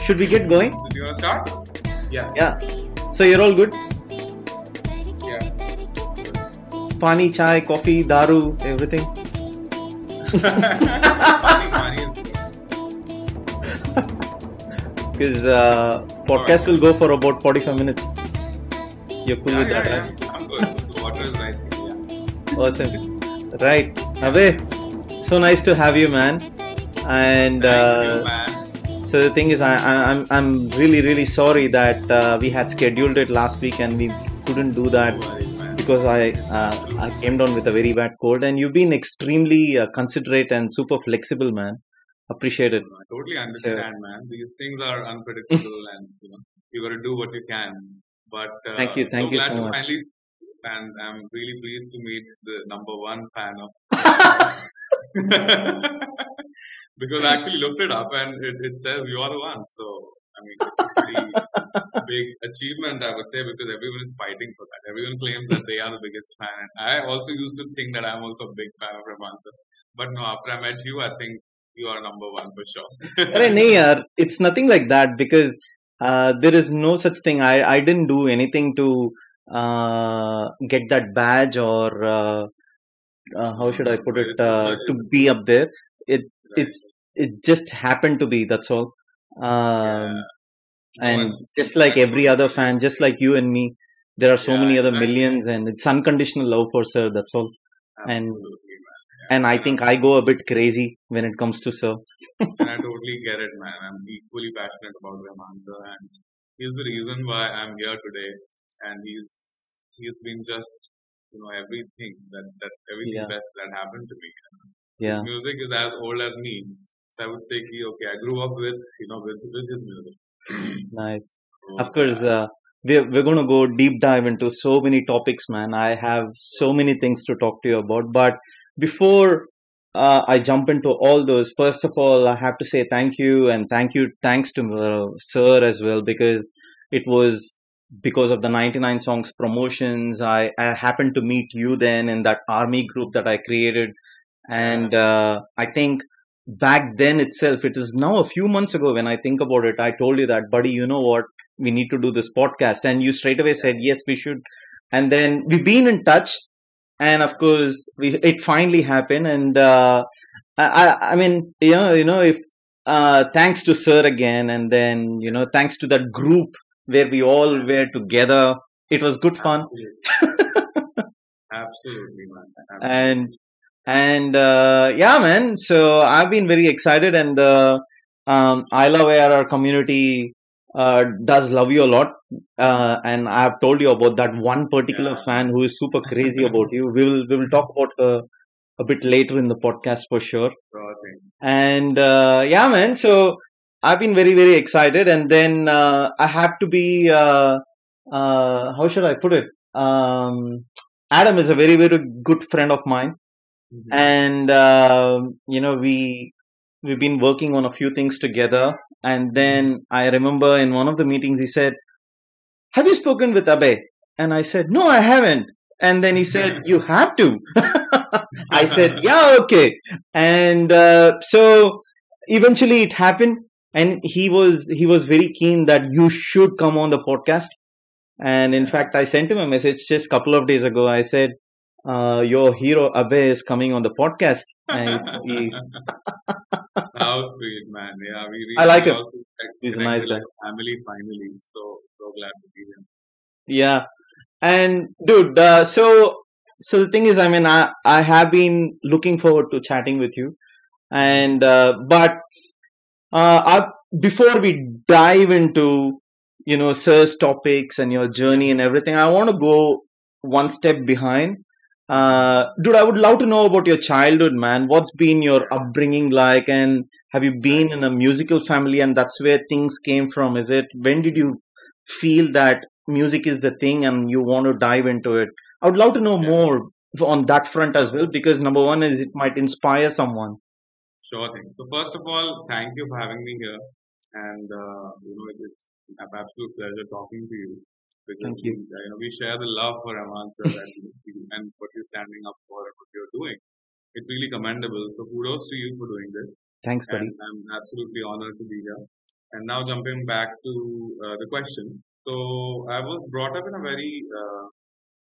Should we get going? Do you want to start? Yes. Yeah. So you're all good? Yes. Pani, chai, coffee, daru, everything. Money is Because podcast will go for about 45 minutes. You're cool with that, right? yeah. I'm good. The water is nice. Yeah. Awesome. Right. Abhay, so nice to have you, man. And Thank you, man. so the thing is, I'm really sorry that we had scheduled it last week and we couldn't do that No worries, man. because I came down with a very bad cold, and you've been extremely considerate and super flexible, man. Appreciate it. I totally understand, man. These things are unpredictable, and you got to do what you can. But Thank you so glad so to much. finally, and I'm really pleased to meet the number one fan of. Because I actually looked it up and it says you are the one. So I mean, it's a pretty big achievement, I would say, because everyone is fighting for that. Everyone claims that they are the biggest fan. And I also used to think that I'm also a big fan of Rahman sir. But no, after I met you, I think you are number one for sure. Arey, nahi yaar, it's nothing like that because there is no such thing. I didn't do anything to get that badge or how should I put it, to be up there. It just happened to be. That's all. Yeah. And it's- just like every other fan, just like you and me, there are so Yeah, many other exactly. millions, and it's unconditional love for Sir. That's all. And Absolutely, man. and I think I go a bit crazy when it comes to Sir. And I totally get it, man. I'm equally passionate about Rahman sir, and he's the reason why I'm here today. And he's been just everything that everything Yeah, best that happened to me. yeah, His music is as old as me, so I would say, okay, I grew up with with his music. nice. So Of course, we're going to go deep dive into so many topics, man. I have so many things to talk to you about. But before I jump into all those, first of all, I have to say thank you and thanks to Sir as well, because it was because of the 99 Songs promotions. I happened to meet you then in that army group that I created. And I think back then itself, it is now a few months ago when I think about it, I told you that, buddy, you know what? We need to do this podcast. And you straight away said, yes, we should. And then we've been in touch. And of course, it finally happened. And I mean, if thanks to Sir again, and then, thanks to that group where we all were together, it was good fun. absolutely, man. Absolutely. And yeah, man. So I've been very excited, and I love ARR community does love you a lot. And I have told you about that one particular Yeah. fan who is super crazy about you. We will talk about her a bit later in the podcast for sure. Sure thing. And yeah, man. So I've been very excited, and then I have to be how should I put it? Adam is a very good friend of mine, Mhm. and we've been working on a few things together. And then I remember in one of the meetings he said, have you spoken with Abhay? And I said, no, I haven't. And then he said, you have to. I said, yeah, okay. And so eventually it happened, and he was very keen that you should come on the podcast. And in fact, I sent him a message just a couple of days ago. I said, your hero Abhay is coming on the podcast. And How sweet, man. Yeah, we I like recently him. also He's a connected nice like guy. family finally. So glad to see him. Yeah. And dude, so the thing is, I mean, I have been looking forward to chatting with you. And but before we dive into Sir's topics and your journey and everything, I want to go one step behind. Dude, I would love to know about your childhood, man. What's been your upbringing like, and have you been in a musical family, and that's where things came from? Is it, when did you feel that music is the thing and you want to dive into it? I would love to know Yeah. more on that front as well, because number one is it might inspire someone. Sure thing. So first of all, thank you for having me here, and it's an absolute pleasure talking to you because Thank you. we share the love for Rahman sir and what you're standing up for and what you're doing. It's really commendable. So kudos to you for doing this, Thanks, and buddy. I'm absolutely honored to be here. And now jumping back to the question. So I was brought up in a very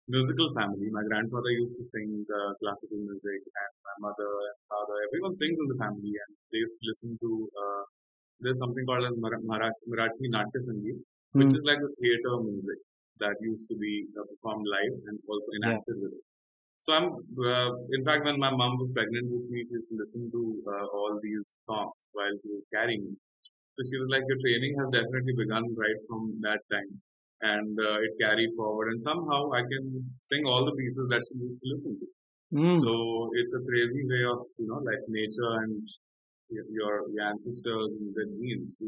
musical family. My grandfather used to sing classical music, and my mother and father, everyone sings in the family, and they used to listen to. There's something called as Marathi Natya Sangeet, which Mm. is like the theater music that used to be performed live and also Yeah. enacted with it. So in fact, when my mom was pregnant with me, she used to listen to all these songs while she was carrying me. So she was like, your training has definitely begun right from that time. And it carried forward. And somehow I can sing all the pieces that she used to listen to. Mm. So it's a crazy way of, like nature and your ancestors and the genes to,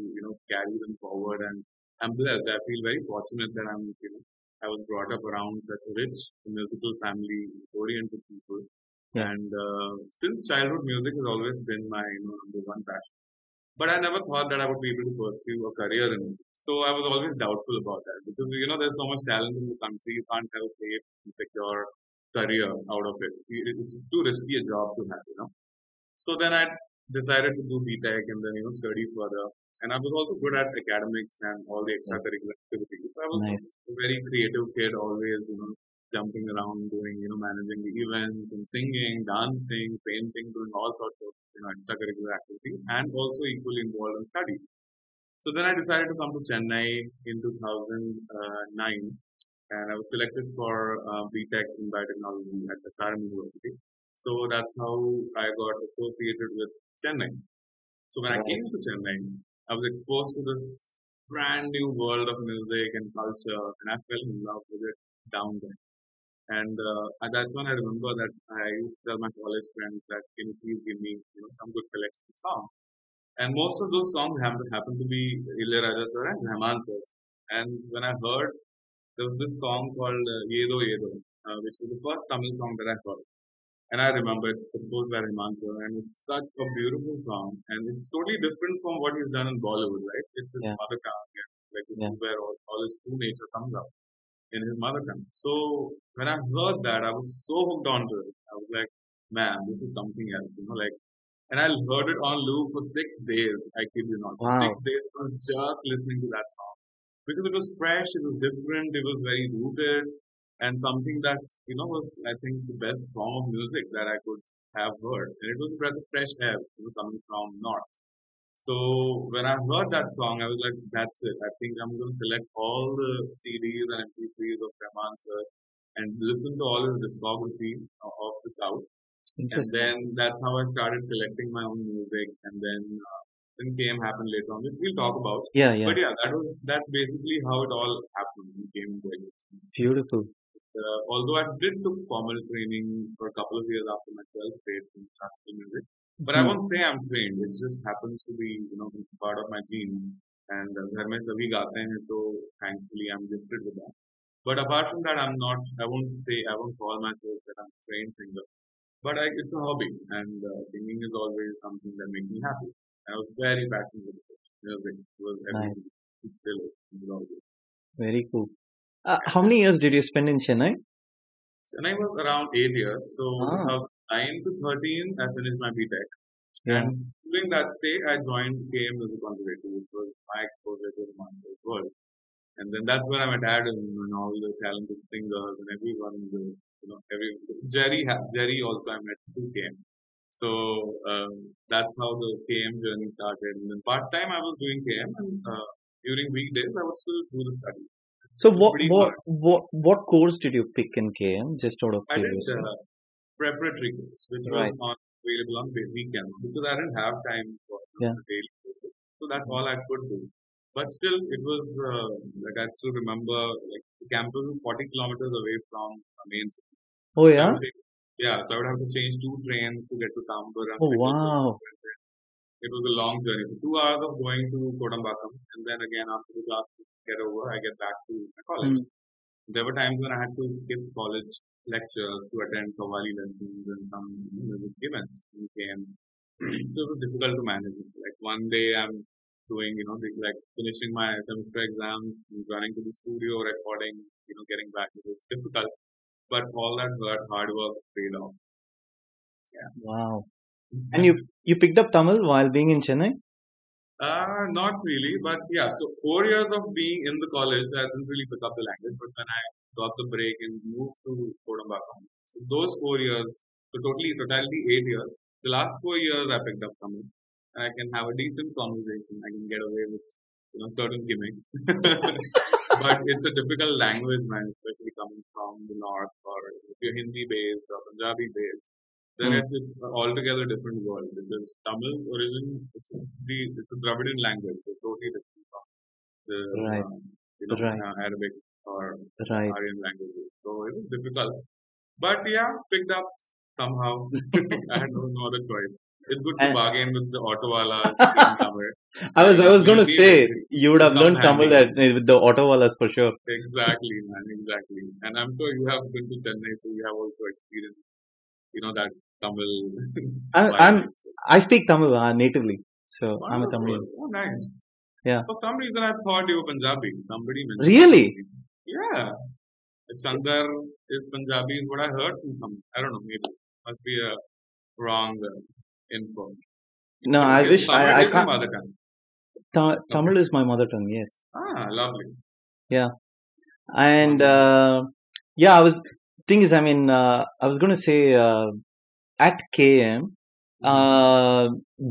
carry them forward. And I'm blessed. I feel very fortunate that I was brought up around such a rich musical family, oriented people. Yeah. And since childhood, music has always been my, number one passion. But I never thought that I would be able to pursue a career in it. So I was always doubtful about that because there's so much talent in the country. You can't have a safe and secure career out of it. It's too risky a job to have. So then I decided to do BTech and then study further. And I was also good at academics and all the Yeah. extracurricular activities. I was Nice. a very creative kid, always jumping around, doing managing the events and singing, dancing, painting, doing all sorts of extracurricular activities, and also equally involved in study. So then I decided to come to Chennai in 2009, and I was selected for BTech in biotechnology at SRM University. So that's how I got associated with Chennai. So when I Right. came to Chennai, I was exposed to this brand new world of music and culture, and I fell in love with it down there. And that's when I remember that I used to tell my college friends that, can you please give me, some good collection of songs. And most of those songs happened to be Ilayaraja sir and Rahman sir. And when I heard, there was this song called Yedo Yedo, which was the first Tamil song that I heard. And I remember it's composed by Rahman sir, and it's such a beautiful song. And it's totally different from what he's done in Bollywood, right? It's his Yeah. mother tongue, and like it's Yeah. where all his true nature comes out in his mother tongue. So when I heard that, I was so hooked onto it. I was like, man, this is something else, like. And I heard it on loop for 6 days. I kid you not. For Wow. 6 days, I was just listening to that song because it was fresh, it was different, it was very rooted, and something that was, I think, the best form of music that I could have heard. And it was a breath of fresh air, coming from north. So when I heard that song, I was like, that's it. I think I'm going to select all the CDs and MP3s of Rahman sir and listen to all his discography of the South. And Interesting. then that's how I started collecting my own music. And then game happened later on, which we'll talk about. Yeah. Yeah. But yeah, that's basically how it all happened and came into existence. Beautiful. Although I did took formal training for a couple of years after my 12th grade in classical music, but I Hmm. won't say I'm trained. It just happens to be part of my genes. And घर में सभी गाते हैं, so thankfully I'm gifted with that. But apart from that, I'm not. I won't call myself that I'm a trained singer. But it's a hobby, and singing is always something that makes me happy. I was very passionate about it. Music was Nice. everything. It still is. It's always. Very cool. How many years did you spend in Chennai? And I was around 8 years. So Ah. 2009 to 13, I finished my BTech. Yeah. And during that stay, I joined KM Music Conservatory, which was my exposure to the master's world. And then that's where I met Adam and all the talented singers and everyone. Every Jerry also I met through KM. So that's how the KM journey started. And then part time I was doing KM, and during weekdays I would still do the study. So It was pretty hard. what course did you pick in KM? Just out of I did curiosity. preparatory course, which Right. was available on weekends because I didn't have time for Yeah. a daily basis. So that's all I could do. But still, it was like I still remember, like the campus is 40 kilometers away from a main city. Oh So yeah. so I would have to change 2 trains to get to Tambur and Oh pick up the. wow. It was a long journey. So 2 hours of going to Kodambakam, and then again after the class get over, I get back to my college. Hmm. There were times when I had to skip college lectures to attend Kawali lessons and some music events in KM. So it was difficult to manage. Like one day I'm doing, like finishing my semester exams, running to the studio, recording, getting back. It was difficult, but all that hard work paid off. Yeah. Wow. And you picked up Tamil while being in Chennai? Not really, but yeah. So 4 years of being in the college, I didn't really pick up the language. But when I got the break and moved to Kodambakam, so those 4 years, so totality 8 years. The last 4 years I picked up Tamil, and I can have a decent conversation. I can get away with certain gimmicks, but it's a difficult language, man, especially coming from the north, or if you're Hindi based or Punjabi based, then Hmm. it's altogether different world, because Tamil's origin, it's a Dravidian language, so totally different from the Right, right, Arabic or right. Aryan languages. So it was difficult, but yeah, picked up somehow. I had no other choice. It's good to And bargain with the auto wala in Tamil. I was You going to need it. say you would It have comes learned Tamil handy. with the autowalas for sure. Exactly, man. Exactly. And I'm sure you have been to Chennai, so you have also experienced, that Tamil I'm vibe. I speak Tamil natively, so I'm a Wonderful. Tamilian. Oh, nice. Yeah. For some reason, I thought you were Punjabi. Somebody mentioned it to Really? me. Yeah. Chandar is Punjabi, is what I heard from some. I don't know, maybe. Must be a wrong info. No, I Okay, so wish Tamil I is your can't. mother tongue. Okay. Tamil is my mother tongue. Yes. Lovely. Yeah. And Wonderful. yeah, thing is, I mean, I was going to say at KM, Mhm. uh,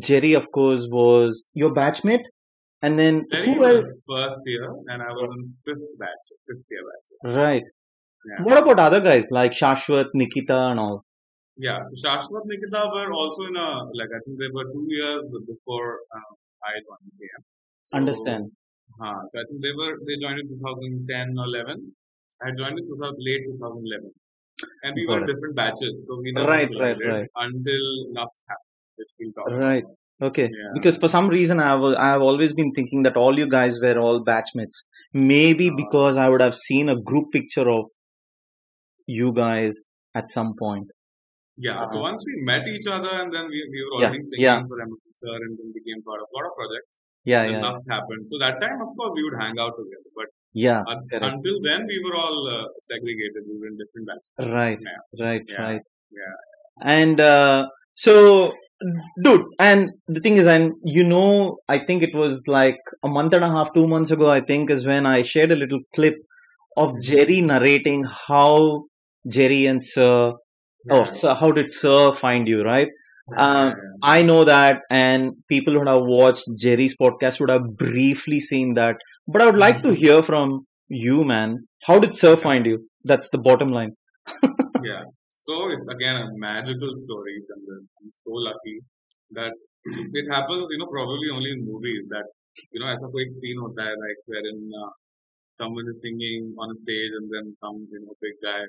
Jerry, of course, was your batchmate, and then Terry who else? was first year, and I was in fifth year batch. Right. Yeah. What about other guys like Shashwat, Nikita, and all? Yeah, so Shashwat Nikita were also in I think they were 2 years before I joined KM. So, Understand? so I think they joined in 2010 or 11. I joined in late 2011. And we were Got in it. different batches, so we never Right, right, collided right, until NUPS happened, which we'll talk about. right. Okay. Yeah. Because for some reason, I have always been thinking that all you guys were all batchmates. Maybe Uh, because I would have seen a group picture of you guys at some point. yeah, so once we met each other, and then we were Yeah, already yeah, singing for MSN Sir, and then became part of a lot of projects. yeah, Then yeah, NUPS happened. So that time, of course, we would hang out together. But yeah. Correct. until then, we were all segregated. We were in different batches. Right, Yeah, right, yeah, right. yeah. And so, dude, and the thing is, and I think it was like a month and a half, 2 months ago, I think, is when I shared a little clip of Jerry narrating how Jerry and Sir, Yeah, so how did Sir find you, right? yeah, I know that, and people who have watched Jerry's podcast would have briefly seen that. But I would like to hear from you, man. How did Sir find you? That's the bottom line. yeah. So it's again a magical story, Chandran. I'm so lucky that it happens, probably only in movies that, ऐसा कोई एक scene होता है like wherein someone is singing on a stage, and then some, big guy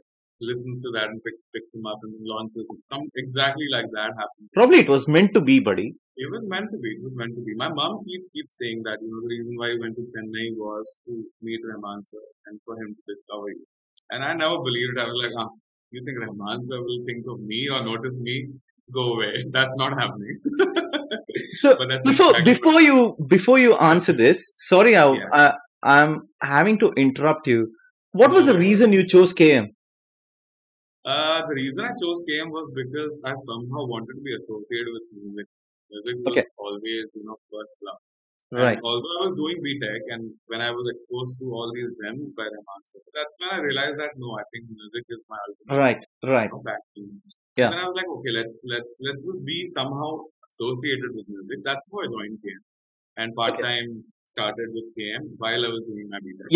listens to that and picks him up and launches it. Some exactly like that happened. Probably it was meant to be, buddy. It was meant to be. It was meant to be. My mom keeps saying that, the reason why he went to Chennai was to meet Rahman sir and for him to discover you. And I never believed it. I was like, you think Rahman sir will think of me or notice me? Go away. That's not happening. So But that's before exactly before you answer this, sorry, yeah. I'm having to interrupt you. What was the No. reason you chose KM? The reason I chose KM was because I somehow wanted to be associated with music. Music was Okay, always, first love. And right, although I was doing BTech, and when I was exposed to all these gems by Rahman sir, that's when I realized that no, I think music is my ultimate, right, right. passion. And Yeah. then I was like, okay, let's just be somehow associated with music. That's how I joined KM, and part Okay. time started with KM while I was doing my BTech.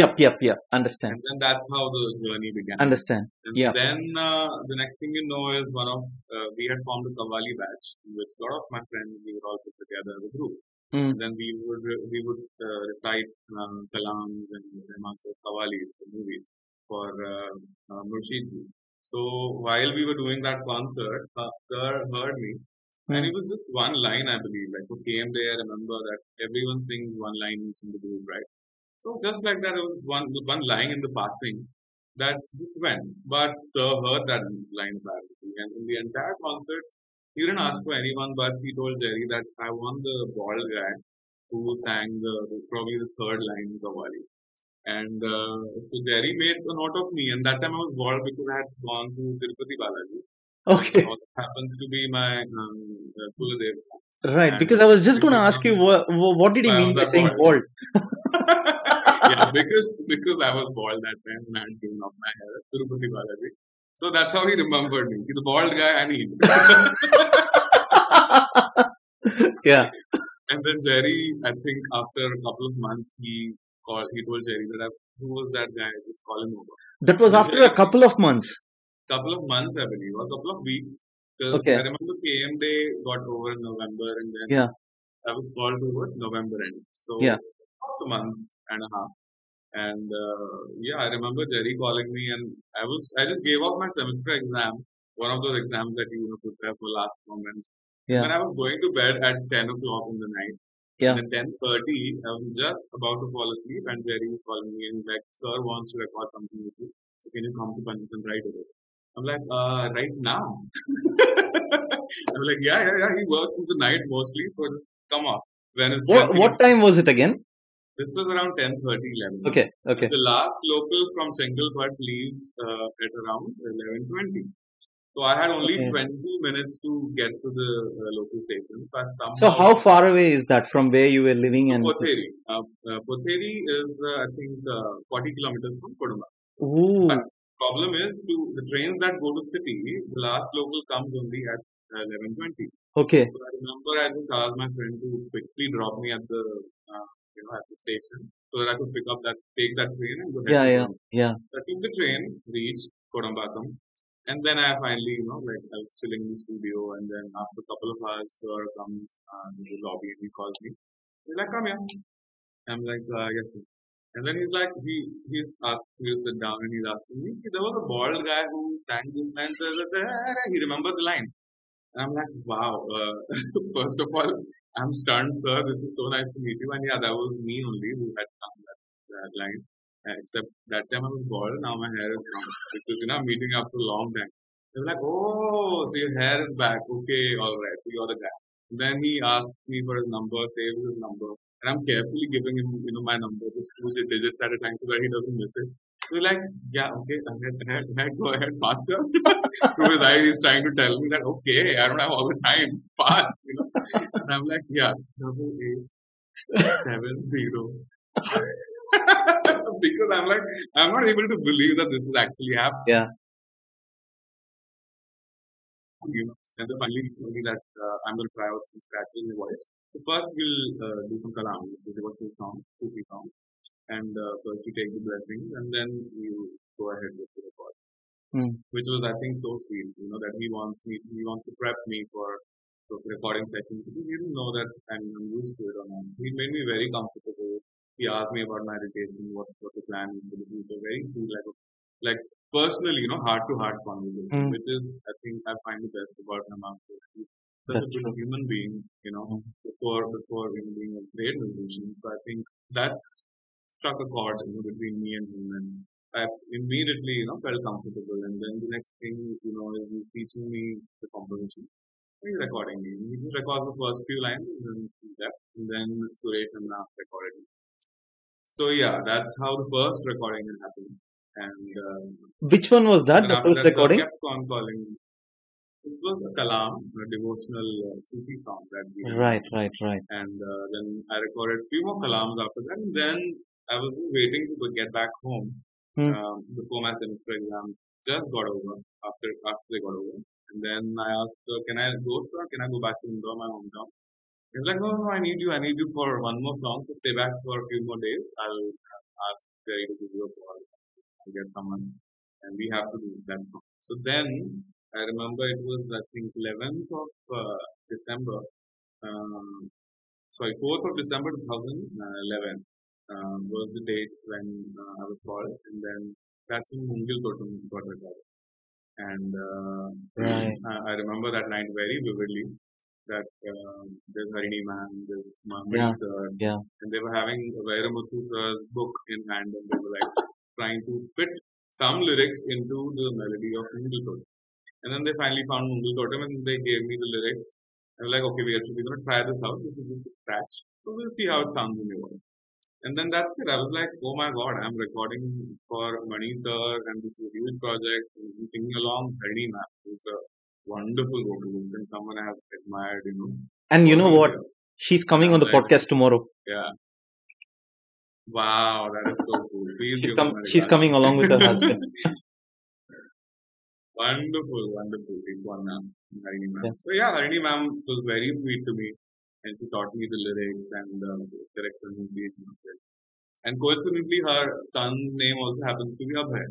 Yep. Understand. And then that's how the journey began. Understand. And Yeah. then the next thing you know is we had formed a Qawwali batch, in which a lot of my friends, we were all put together as a group. Mm. And then we would recite kalams and Rahman's Qawwalis for movies for Murshid ji. So while we were doing that concert, Sir heard me, and it was just one line, I believe. Like who came there, remember that everyone sings one line each in the group, right? So just like that, it was one line in the passing that just went. But Sir heard that line apparently, and in the entire concert, he didn't ask for anyone, but he told Jerry that I want the bald guy who sang probably the third line of Wali. And so Jerry made a note of me, and that time I was bald because I had gone to Tirupati Balaji, which Okay. also happens to be my Kuladev. Right, And because I was just it going to was ask on you what did he why mean was by I saying bald? bald? Yeah, because I was bald that time and I had given off my hair at Tirupati Balaji. So that's how he remembered me. He's a bald guy and he. Yeah, And then Jerry, I think after a couple of months, he told Jerry that who was that guy? Just call him over. that was And then after a Jerry, couple of months. couple of months I believe, or a couple of weeks, because I Okay, remember KM Day got over in November, and then yeah, I was called towards November end. So yeah. just a month and a half. And yeah, I remember Jerry calling me, and I just gave off my semester exam, one of those exams that you prepare for last moments. And Yeah, then I was going to bed at 10 o'clock in the night, and yeah. then 10:30, I was just about to fall asleep, and Jerry was calling me and like, "Sir wants to record something with you, so can you come to Pancham right away?" I'm like, right now. I'm like, yeah. He works in the night mostly, so come on. When is when What can you? what time was it again? This was around 10:30, 11. Okay, And okay, the last local from Chengalpat leaves at around 11:20. So I had only okay. 20 minutes to get to the local station. So I So somehow how far away is that from where you were living to and Potheri. Potheri is, I think, 40 kilometers from Koduma. But ooh, problem is the trains that go to city, the last local comes only at 11:20. okay. So I remember I just asked my friend to quickly drop me at the at the station so that I could take that train and go ahead Yeah, to yeah, Kodambakam. yeah. So I took the train, reached Kodambakam, and then I finally, like I was chilling in the studio, and then after a couple of hours, sir comes in the lobby and he calls me. He's like, "Come here." I'm like, "Yes, sir." And then he's asked me to sit down, and he's asking me, there was a bald guy who sang this line. He remembered the line. I'm like, wow. First of all, I'm stunned, sir. This is so nice to meet you. And yeah, that was me only who had sung that line. Except that time I was bald. Now my hair is gone because I'm meeting after a long time. They're like, oh, so your hair is back. Okay, all right. So you're the guy. Then he asked me for his number, saved his number, and I'm carefully giving him, my number, just two digits at a time so that he doesn't miss it. So we're like, yeah, okay, go ahead, faster. Through his eyes, he's trying to tell me that, okay, I don't have all the time, fast. And I'm like, yeah, 8870. Because I'm like, I'm not able to believe that this is actually happening. Yeah. And then finally he told me that I'm going to try out some scratches in my voice. So first we'll do some kalam, which is devotional song, Sufi song. And first you take the blessings, and then you go ahead with the record. Mm. Which was I think so sweet, that he wants to prep me for recording sessions because he didn't know that I'm used to it or not. He made me very comfortable. He asked me about my meditation, what the plan is for the future. Very sweet, like personally, heart to heart conversation, Mm. which is I think I find the best about my master. He's such a That's good true. human being, Mm. before being a great musician. So I think that struck a chord, between me and him, and I immediately, felt comfortable. And then the next thing, is he's teaching me the composition. He's recording me. He just records the first few lines and then he's left. And then Suresh and Nas recorded me. So yeah, that's how the first recording had happened. And Which one was that? then The after first that, sir recording? kept on calling me. It was a kalam, a devotional Sufi song that we had Right, done. right, right. And then I recorded a few more kalams after that. And then I was just waiting to get back home Mm. before my semester exam just got over after they got over. And then I asked, can I go, sir? Can I go back to Indore, my hometown? He's like, no, I need you for one more song, so stay back for a few more days. I'll ask Jerry to give you a call. I'll get someone, and we have to do that song. So then I remember it was I think 11th of December. Um, Sorry, 4th of December 2011 was the date when I was called, and then that's when Mungil got recorded. And Right. I remember that night very vividly. That there's Harini man, there's Mani Yeah, sir, yeah. and they were having Vairamuthu sir's book in hand, and they were like trying to fit some lyrics into the melody of Mungil Totem. And then they finally found Mungil Totem, and they gave me the lyrics. I was like, okay, we're going to try this out. This is just a scratch. So we'll see how it sounds in your voice. And then that's it. I was like, oh my god, I'm recording for Mani sir, and this is a huge project. And I'm singing along. Harini man, who's a wonderful vocalist and someone I have admired, And you What know do you what? hear? She's coming I'm on the like, podcast tomorrow. yeah. Wow, that is so cool. Please She's give her come. my She's regards. coming along with her husband. Wonderful, wonderful. It's one ma'am, Harini ma'am. Yeah. So yeah, Harini ma'am was very sweet to me, and she taught me the lyrics and the correct pronunciation of it. And coincidentally, her son's name also happens to be Abhay.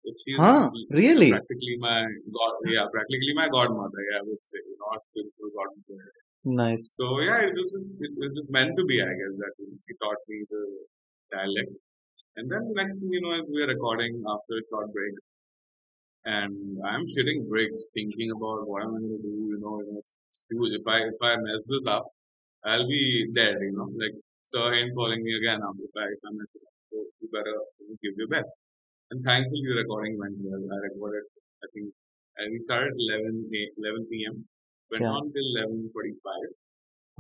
So she's, Huh? Really? practically my practically my godmother. Yeah, I would say, our spiritual godmother. Nice. So yeah, it was just meant to be, I guess, that she taught me the dialect. And then the next thing you know is we are recording after a short break, and I'm shitting bricks thinking about what I'm going to do. It's huge. If I mess this up, I'll be dead. Like Sir ain't calling me again now if I mess it up. So you better give your best. And thankfully, the recording went well. I recorded, I think, we started 11 p.m. Went Yeah. on till 11:45.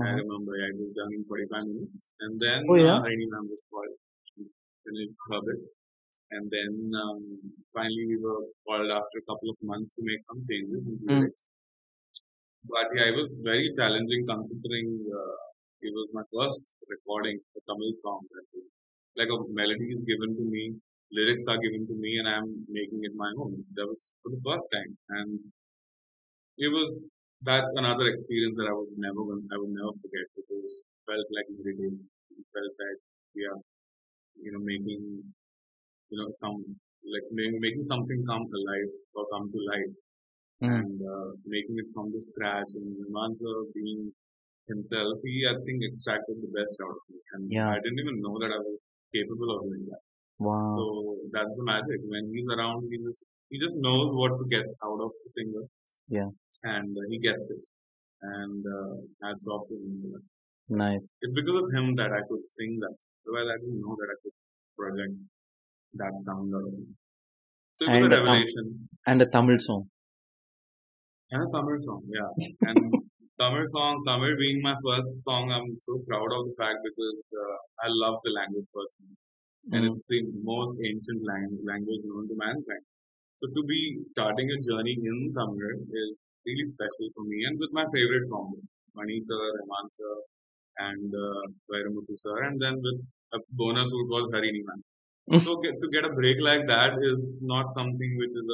I Uh-huh. remember I was done in 45 minutes. And then Oh yeah. Harini ma'am was called. She finished her bits. And then finally we were called after a couple of months to make some changes in Mm. lyrics. But yeah, it was very challenging considering it was my first recording a Tamil song. Like a melody is given to me, lyrics are given to me, and I'm making it my own. That was for the first time, and it was that's another experience that I would never forget because it felt like meditation. It felt like we are making some like making something come alive or come to life Mm. and making it from the scratch. And Mansa being himself, he I think extracted the best out of me, and Yeah. I didn't even know that I was capable of doing that. So Wow. that's the magic. When he's around, he just knows what to get out of the singer, Yeah. and he gets it. And hats off to him. Nice. It's because of him that I could sing that. Otherwise, I didn't know that I could project that sound out of me. So it was And a a revelation. and a Tamil song. And a Tamil song, yeah. And Tamil being my first song, I'm so proud of the fact because I love the language personally. And Mm. it's the most ancient language known to mankind. So to be starting a journey in Tamil is really special for me and with my favorite combo, Mani sir, Rahman sir, and Vairamuthu sir, and then with a bonus who was Harini man. So to get a break like that is not something which is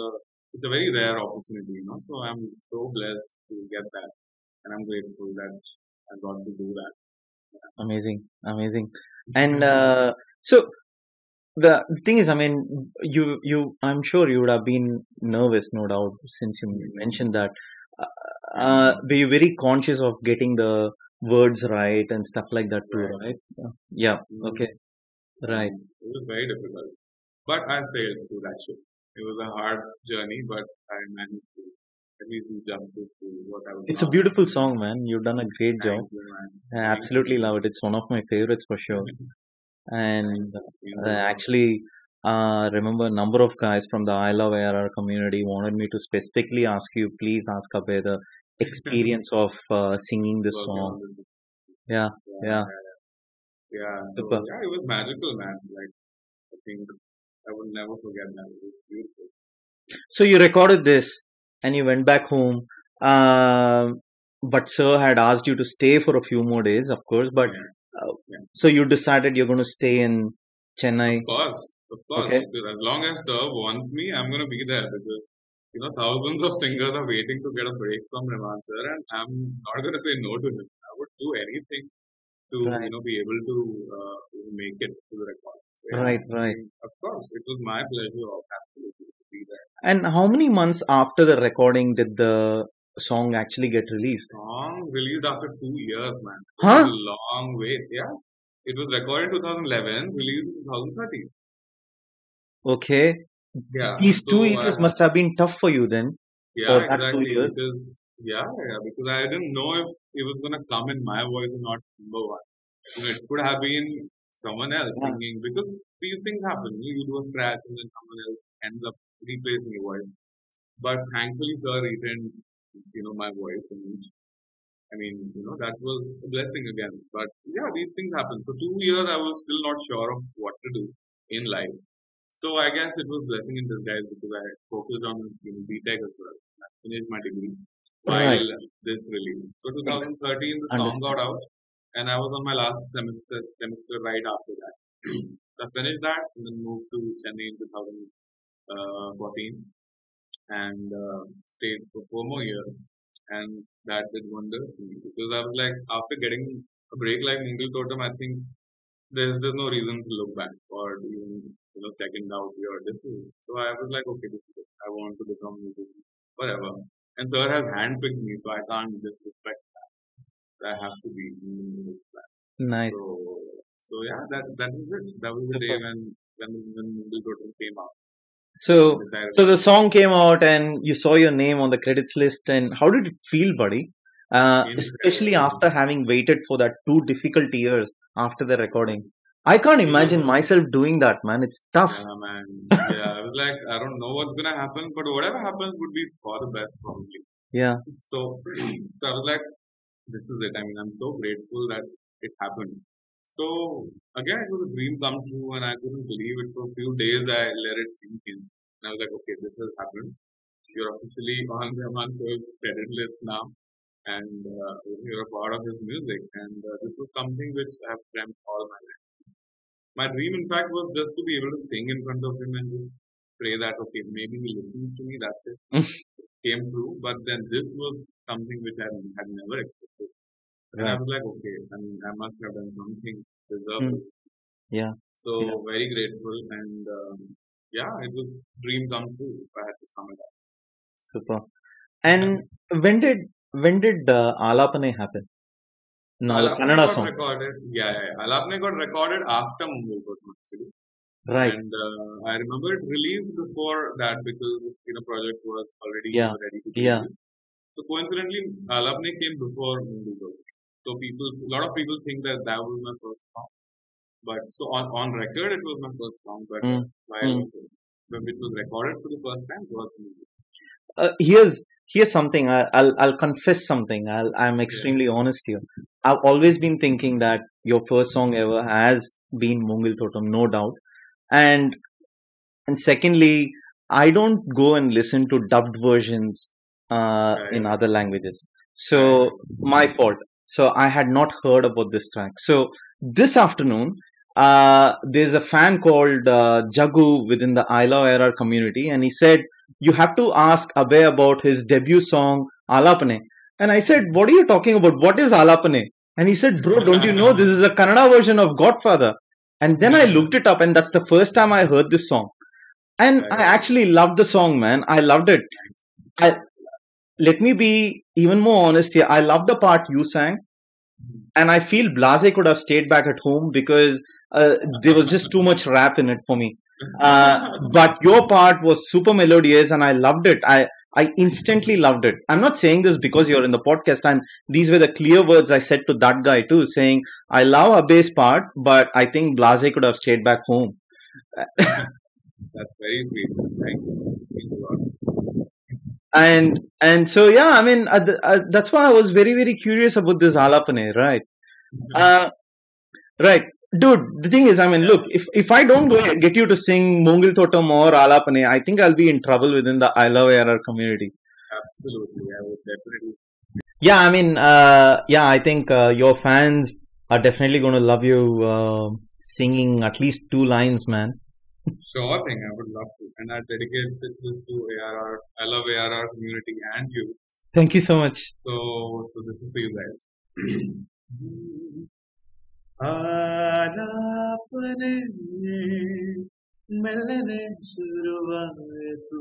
it's a very rare opportunity. So I'm so blessed to get that, and I'm grateful that I got to do that. Amazing. Amazing. And so the thing is, I mean, I'm sure you would have been nervous, no doubt, since you mentioned that. Were you very conscious of getting the words right and stuff like that too, Right. right? Yeah. Mhm. Okay. Right. It was very difficult, but I sailed through that ship. It was a hard journey, but I managed to at least do justice to what I was It's a asked. beautiful song, man. You've done a great job. Thank you, man. I Thank absolutely you. love it. It's one of my favorites for sure. And Thank you. actually, remember a number of guys from the I Love ARR community wanted me to specifically ask you, please ask Abhay the experience of singing this Working song. on this. Yeah. Yeah, Yeah. yeah. So Super. yeah, it was magical, man. Like I think I will never forget that. It was beautiful. So you recorded this and you went back home. But sir had asked you to stay for a few more days, of course. But Yeah. so you decided you're going to stay in Chennai. Of course. Okay. Because as long as Sir wants me, I'm gonna be there because thousands of singers are waiting to get a break from Rahman sir, and I'm not gonna say no to him. I would do anything to Right. be able to make it to the record. So, yeah, Right. I Right. mean, of course, it was my pleasure of absolutely to be there. And how many months after the recording did the song actually get released? Song released after 2 years, man. It Huh? was a long wait. Yeah, it was recorded in 2011, released in 2013. Okay. Yeah. These So 2 years must have been tough for you then. yeah, For that exactly. 2 years. Because I didn't know if it was gonna come in my voice or not. Number one, it could have been someone else Yeah. singing because these things happen. You do a scratch and then someone else ends up replacing your voice. But thankfully, sir retained, my voice, and I mean, that was a blessing again. But yeah, these things happen. So 2 years, I was still not sure of what to do in life. So I guess it was blessing in disguise because I focused on BTech as well. I finished my degree, while Right. this released. So Ex- 2013, the song Understand. got out, and I was on my last semester right after that. So I finished that and then moved to Chennai in 2014 and stayed for 4 more years. And that did wonders for me because I was like, after getting a break like Mungal Totem, I think there's no reason to look back or even second out your decision. So I was like, okay, this is it. I want to become a musician, whatever. And sir has handpicked me, so I can't disrespect that. I have to be in the music class. So Nice. so yeah, that was it. That was the day Super. when Mungal Totem came out. So, Decided so to the song came out and you saw your name on the credits list. And how did it feel, buddy? Especially incredible. after having waited for that 2 difficult years after the recording. I can't It imagine was myself doing that, man. It's tough. yeah, man. Yeah, I was like, I don't know what's gonna happen, but whatever happens would be for the best probably. Yeah. So, so I was like, this is it. I mean, I'm so grateful that it happened. So again, it was a dream come true, and I couldn't believe it. For a few days, I let it sink in, and I was like, okay, this has happened. You're officially on Rahman Sir's credit list now, and you're a part of his music. And this was something which I've dreamt all my life. My dream, in fact, was just to be able to sing in front of him and just pray that okay, maybe he listens to me. That's it. Came true, but then this was something which I had never expected. And I Right. was like, okay, I mean, I must have done something to deserve Mm. this. Yeah. So Yeah. very grateful, and yeah, it was dream come true. If I had to sum it up. Super. And when did Alapane happen? So Now the Alapne Kannada got song. recorded. Yeah. Alapne got recorded after Mumbai Totem actually, Right. and I remember it released before that because project was already Yeah. ready to be Yeah. released. So coincidentally, Alapne came before Mumbai Totem. So a lot of people think that that was my first song. But so on record, it was my first song, but Mm. while Mm. which was recorded for the first time was music. Here's something. I'll confess something. I'm Yeah. extremely honest here. I've always been thinking that your first song ever has been Mungil Totem, no doubt. And and secondly, I don't go and listen to dubbed versions in Right. other languages. Right. So my fault. So I had not heard about this track. So this afternoon, there's a fan called Jagu within the I Love ARR community, and he said you have to ask Abhay about his debut song Alapane. And I said, what are you talking about? What is Alapane? And he said, bro, don't you know this is a Kannada version of Godfather? And then I looked it up, and that's the first time I heard this song. And I Right. actually loved the song, man. I loved it. I, let me be even more honest here. I love the part you sang, and I feel Blase could have stayed back at home because there was just too much rap in it for me. But your part was super melodious, and I loved it. I instantly loved it. I'm not saying this because you're in the podcast, and these were the clear words I said to that guy too, saying I love Abbay's part, but I think Blase could have stayed back home. That's very sweet. Thank you. Means a lot. And so yeah, I mean that's why I was very curious about this Alapane, right? Uh, right, dude. The thing is, I mean, look, if I don't go and get you to sing Mongil Totem or Alapane, I think I'll be in trouble within the I Love ARR community. Absolutely, I would definitely. Yeah, I mean, yeah, I think your fans are definitely going to love you singing at least 2 lines, man. Sure thing, I would love to. And I dedicate this to ARR. I love ARR community and you. Thank you so much. So this is for you guys. ಆಲಾಪನೆ ಮೆಲ್ಲನೆ ಶುರುವಾಯಿತು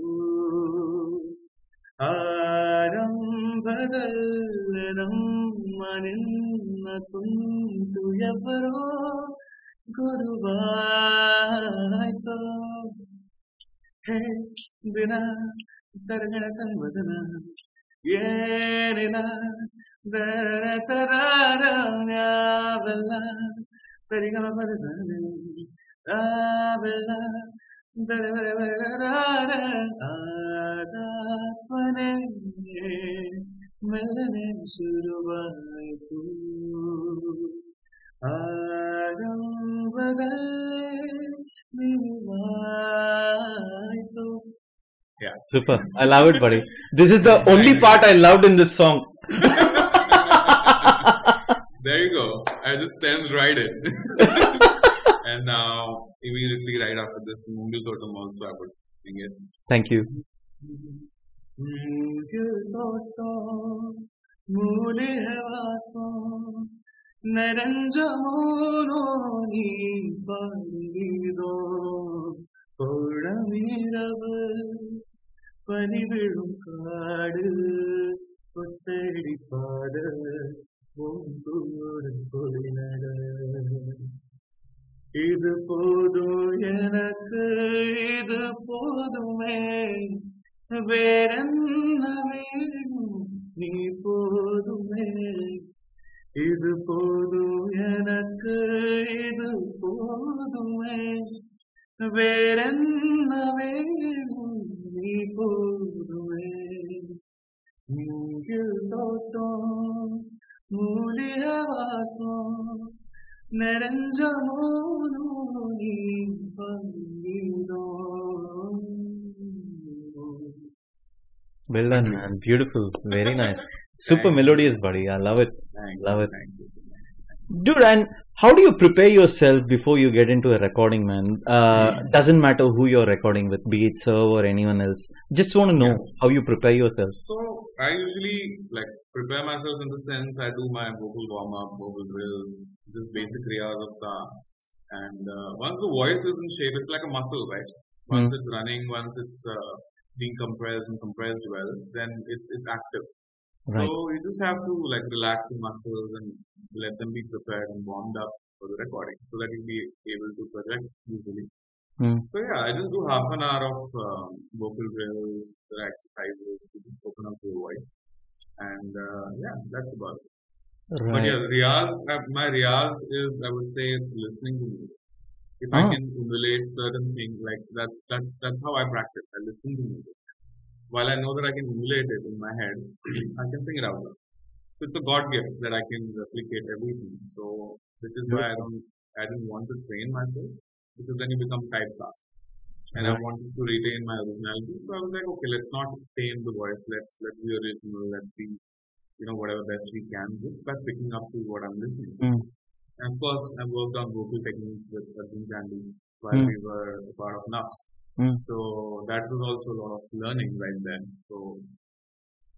ಆರಂಭದಲ್ಲಿ ನಮ್ಮ ನಿನ್ನ ಕುಂತು ಎವರೋ ಗುರುವಾಯ್ತು ಹೇ ದಿನ ಸರಗಣ ಸಂವದನ ಏನಿಲ್ಲ ದರ ತರಾರ ಯಾವೆಲ್ಲ ಸರಿಗಮ ಪದ ಸರಿ ಯಾವೆಲ್ಲ ದರ ಬರ ಬರ ಆರಾಪನೆ ಮೆಲ್ಲನೆ ಶುರುವಾಯಿತು ಆರಂಭದಲ್ಲಿ ನಿವಾಯಿತು. Yeah. Super. I love it, buddy. This is the only part I loved in this song. There you go. I just sends right in. And now, immediately right after this, Mungil Totem also I would sing it. Thank you. Mungil Totem, Mule Hevaso, Naranjamono ni Parido, Podamiravu, Panivilum Kadu, Potteri Pada, Bungur Pulinada. இது போதும் எனக்கு இது போதுமே வேறென்ன வேணும் நீ போதுமே இது போதும் எனக்கு இது போதுமே வேறென்ன வேணும் நீ போதுமே மூங்கில் தோட்டம் மூலிக வாசம் Naranjamono ni Parido. Well done, man. Beautiful. Very nice. Super melodious, buddy. I love it. Love it. Thank you so much. Dude, and how do you prepare yourself before you get into a recording, man? Doesn't matter who you're recording with, be it Sir or anyone else. Just want to know how you prepare yourself. So, I usually prepare myself in the sense I do my vocal warm-up, vocal drills, just basic riyaz of sa. And once the voice is in shape, it's like a muscle, right? Once it's running, once it's being compressed and compressed well, then it's active. Right. So you just have to relax your muscles and let them be prepared and warmed up for the recording so that you'll be able to project easily. So yeah, I just do half an hour of vocal drills, the exercises to just open up your voice. And yeah, that's about it. Right. But yeah, my riyaz is, I would say, listening to music. If I can emulate certain things, that's how I practice. I listen to music. While I know that I can emulate it in my head, I can sing it out loud. So it's a God gift that I can replicate everything. So which is why I didn't want to train myself, because then you become typecast. And I wanted to retain my originality. So I was like, okay, let's not tame the voice. Let's be original. Let's be, whatever best we can, just by picking up to what I'm listening to. And of course, I worked on vocal techniques with Arjun Chandy while we were a part of NUFS. So that was also a lot of learning right then. So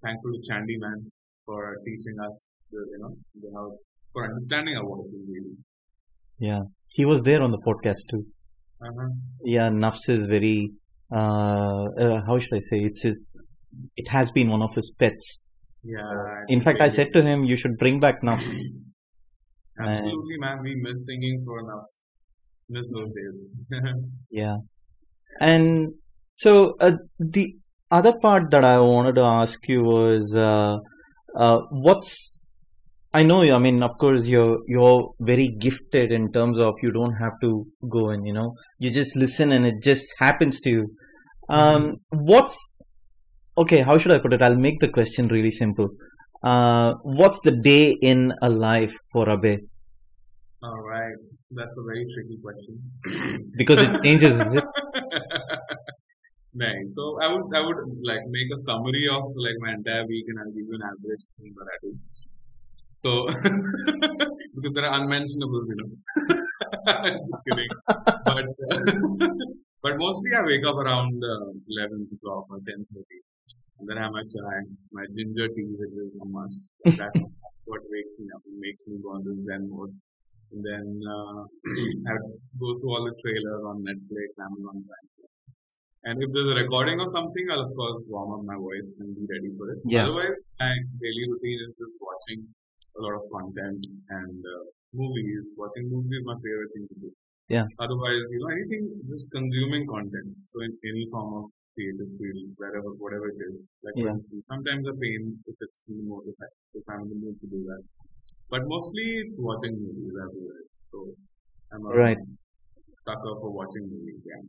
thankful to Chandy man for teaching us, for understanding our voices really. Yeah, he was there on the podcast too. Yeah, Nafs is very, how should I say, it has been one of his pets. Yeah. In fact, I said to him, you should bring back Nafs. Absolutely, man. We miss singing for Nafs. Miss those days. Yeah. And so the other part that I wanted to ask you was, I know, I mean, of course, you're very gifted in terms of you don't have to go and, you just listen and it just happens to you. Okay, how should I put it? I'll make the question really simple. What's the day in a life for Abhay? All right. That's a very tricky question. Because it changes, is it? Nice. So I would make a summary of my entire week and I'll give you an average thing that I do. So because there are unmentionables, just kidding. But mostly I wake up around 11 o'clock or 10:30. And then I have my chai, my ginger tea, which is a must. That's what wakes me up and makes me go on this Zen mode. And then I go through all the trailers on Netflix, Amazon Prime. And if there's a recording of something, I'll of course warm up my voice and be ready for it. Yeah. Otherwise, my daily routine is just watching a lot of content and movies. Watching movies is my favorite thing to do. Yeah. Otherwise, anything, just consuming content. So in any form of creative field, whatever it is. For instance, sometimes I paint if it's in the mood, if I'm in the mood to do that. But mostly it's watching movies everywhere. So I'm a sucker for watching movies. Yeah.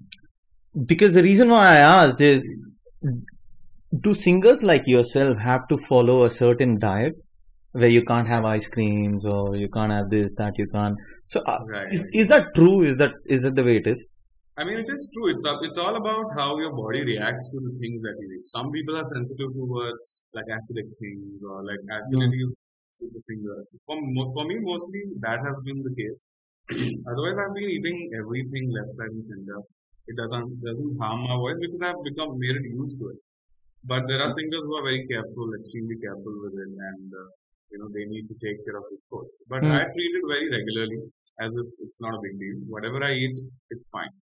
Because the reason why I asked is, do singers like yourself have to follow a certain diet where you can't have ice creams or you can't have this, that you can't? So is that true? Is that the way it is? I mean, it is true. It's all about how your body reacts to the things that you eat. Some people are sensitive towards like acidic things or like Mm, acidity to the fingers. For me, mostly that has been the case. Otherwise, I've been eating everything left, right, and center. It doesn't harm my voice because I've become made it used to it. But there are singers who are very careful, extremely careful with it, and they need to take care of their throats. But mm, I treat it very regularly, as if it's not a big deal. Whatever I eat, it's fine.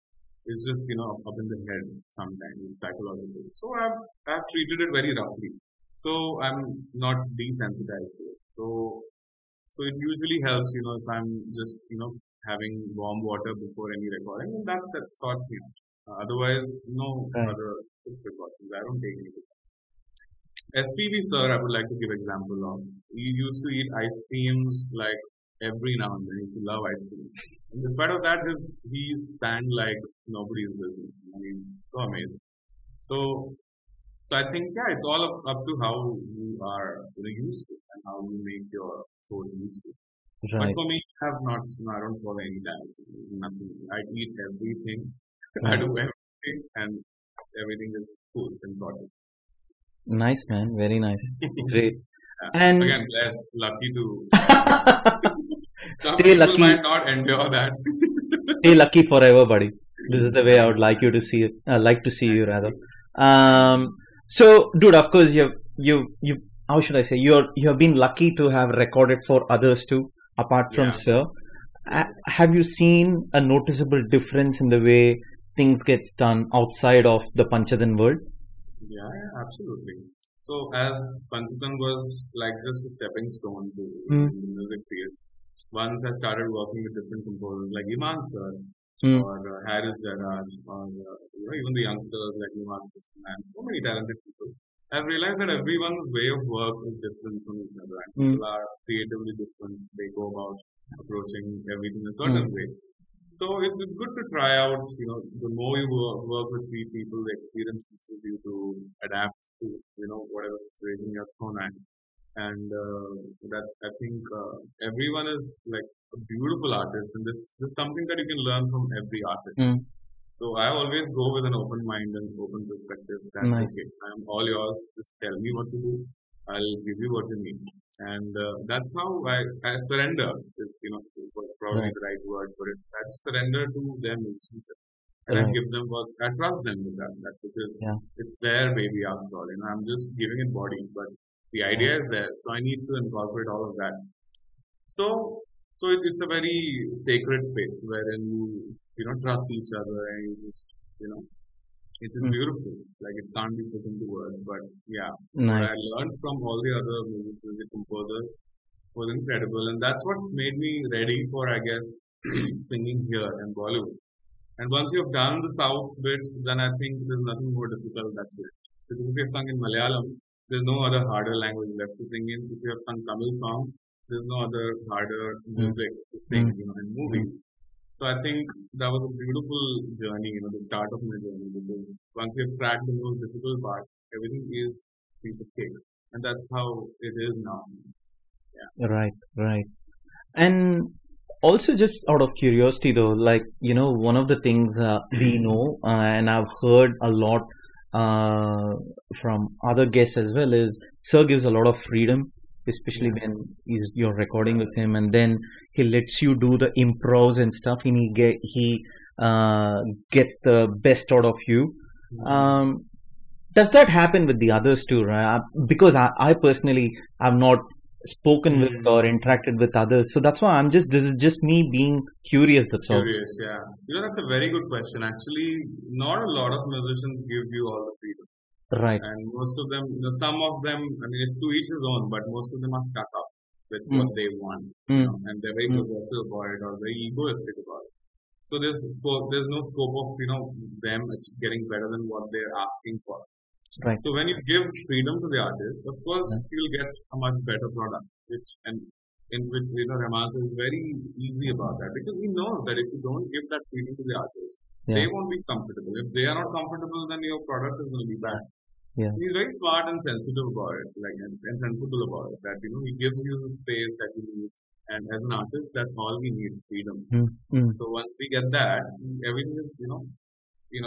It's just up in the head sometimes psychologically. So I've treated it very roughly. So I'm not desensitized to it. So it usually helps, if I'm just having warm water before any recording, and that sorts me out. Otherwise, no right. other precautions. I don't take any. SPV sir, I would like to give example of. He used to eat ice creams like every now and then. He used to love ice cream. In spite of that, he stand like nobody's business. I mean, so amazing. So so I think it's all up to how you are used to and how you make your food used to. But Right. for me, I have not. I don't follow any diets. Nothing. I eat everything. I Right. do everything, and everything is cool and sorted. Nice, man. Very nice. Great. Yeah. And Again, blessed, lucky to. Some stay people lucky. might not endure that. Stay lucky forever, buddy. This is the way I would like you to see it. Like to see you rather. Um. So, dude, of course, you. How should I say? You have been lucky to have recorded for others too, apart from Yeah. Sir. Yes. Have you seen a noticeable difference in the way things gets done outside of the Panchadan world? Yeah, absolutely. So as Panchatan was like just a stepping stone to Mm, the music field, once I started working with different composers like Iman sir mm, or Harris Zaraj or even the youngsters like Iman and so many talented people, I've realized that everyone's way of work is different from each other and mm, people are creatively different. They go about approaching everything a certain mm. way. So it's good to try out, the more you work with three people, the experience teaches you to adapt to, whatever situation you're thrown at. And that I think everyone is like a beautiful artist, and this is something that you can learn from every artist. Mm. So I always go with an open mind and open perspective that Nice. okay, I'm all yours. Just tell me what to do. I'll give you what you need, and that's how I surrender. Is, was probably Right. the right word for it. I surrender to their musicianship, and I Right. give them what I trust them with that. That because Yeah. it's their baby after all. I'm just giving it body, but the Right. idea is there. So I need to incorporate all of that. So, so it's a very sacred space wherein you trust each other and you just you know it's just Mm. beautiful. Like it can't be put into words. But yeah, what I Nice. learned from all the other music composers was incredible, and that's what made me ready for I guess singing here in Bollywood. And once you've done the South bit, then I think there's nothing more difficult. That's it. Because if you've sung in Malayalam, there's no other harder language left to sing in. If you have sung Tamil songs, there's no other harder Mm, music to sing, mm, in mm. movies. So I think that was a beautiful journey, the start of my journey. Because once you've cracked the most difficult part, everything is piece of cake, and that's how it is now. Yeah. Right. Right. And also, just out of curiosity, though, like, one of the things we know, and I've heard a lot uh, from other guests as well, is Sir gives a lot of freedom, especially Yeah. when you're recording with him, and then he lets you do the improvs and stuff, and he gets the best out of you. Mhm. Um, does that happen with the others too, right? Because I personally have not spoken with or Mhm. interacted with others, so that's why this is just me being curious. That's all. Curious, yeah. That's a very good question. Actually, not a lot of musicians give you all the freedom. Right. And most of them, some of them, I mean, it's to each his own, but most of them are stuck up with Mm, what they want, mm, and they're very mm. possessive about it or very egoistic about it. So there's no scope of, them getting better than what they're asking for. Right. So when you give freedom to the artist, of course, Right. you'll get a much better product, and in which, Rahman is very easy about that because he knows that if you don't give that freedom to the artist, they Yeah. won't be comfortable. If they are not comfortable, then your product is going to be bad. Yeah. He's very smart and sensitive about it, like and sensible about it. That he gives you the space that you need, and as an artist, that's all we need: freedom. Mm, mm. So once we get that, everything is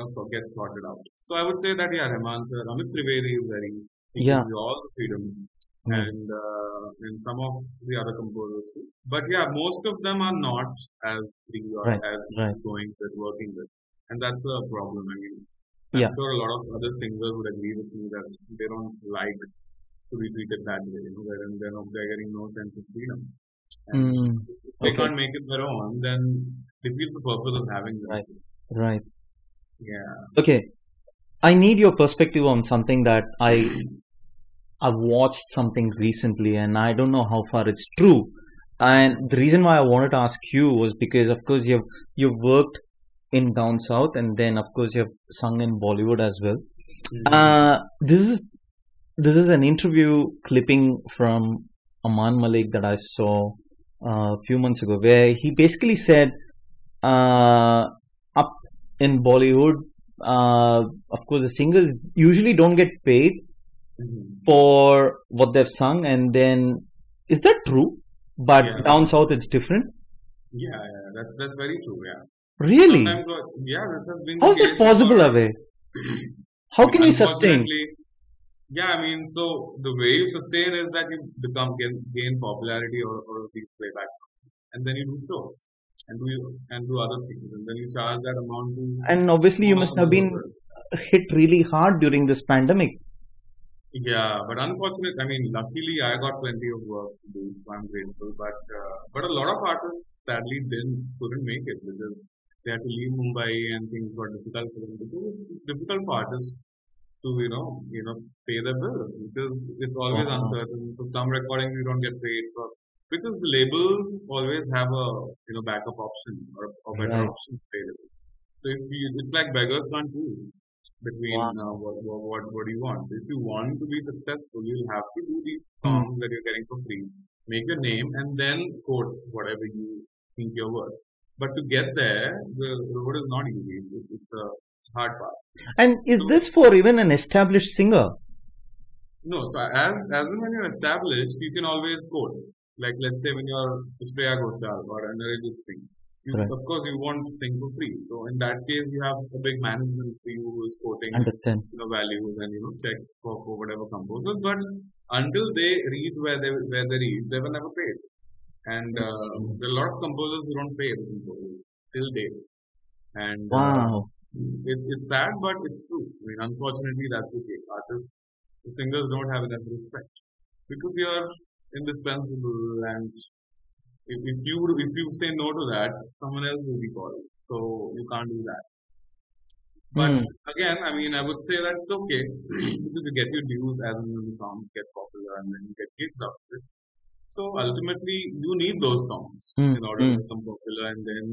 so get sorted out. So I would say that yeah, Rahman sir, Amit Trivedi is very, he Yeah. gives you all the freedom, Amazing. and some of the other composers too. But yeah, most of them are not as free or Right. as Right. going with working with, and that's a problem. I mean, Yeah. I'm sure a lot of other singers would agree with me that they don't like to be treated that way, wherein they're getting no sense of freedom. And if they Okay. can't make it their own, then defeats the purpose of having them. Right. Right. Yeah. Okay. I need your perspective on something that I've watched something recently, and I don't know how far it's true. And the reason why I wanted to ask you was because, of course, you've worked in down south, and then, of course, you've sung in Bollywood as well. This is an interview clipping from Aman Malik that I saw a few months ago, where he basically said, up in Bollywood, of course, the singers usually don't get paid for what they've sung, and then is that true? But Yeah. down south, it's different. Yeah, that's very true. Yeah. Really? Sometimes, yeah, this has been How the is that case possible, for- Abhay? How can you sustain? Unfortunately, yeah, I mean, so the way you sustain is that you gain popularity or these playbacks, and then you do shows and do other things, and then you charge that amount to. And obviously, you must have been hit really hard during this pandemic. Yeah, but unfortunately, I mean, luckily I got plenty of work to do, so I'm grateful. But a lot of artists sadly couldn't make it because they had to leave Mumbai and things got difficult for them because it's difficult for artists to pay their bills because it's always Wow. uncertain. For some recordings you don't get paid for because the labels always have a backup option or better Right. options available. So it's like beggars can't choose between what do you want. So if you want to be successful, you'll have to do these songs that you're getting for free, make your name, and then quote whatever you think you're worth. But to get there, the road is not easy. It's a hard path. And is So- this for even an established singer? No, so as and when you're established, you can always quote. Like let's say when you're Shreya Ghoshal or Arijit Singh, Right. of course you want to sing for free. So in that case, you have a big management for you who is quoting Understand. values and checks for whatever composers. But until they reach where they reach, they were never paid. And there are a lot of composers who don't pay the composers till date. And Wow. it's sad, but it's true. I mean, unfortunately, that's the case. The singers don't have enough respect because you're indispensable, and if you say no to that, someone else will be called. So you can't do that. But again, I mean, I would say that it's okay because you get your dues as and when the songs get popular and then you get gigs out of it. So ultimately, you need those songs in order to become popular, and then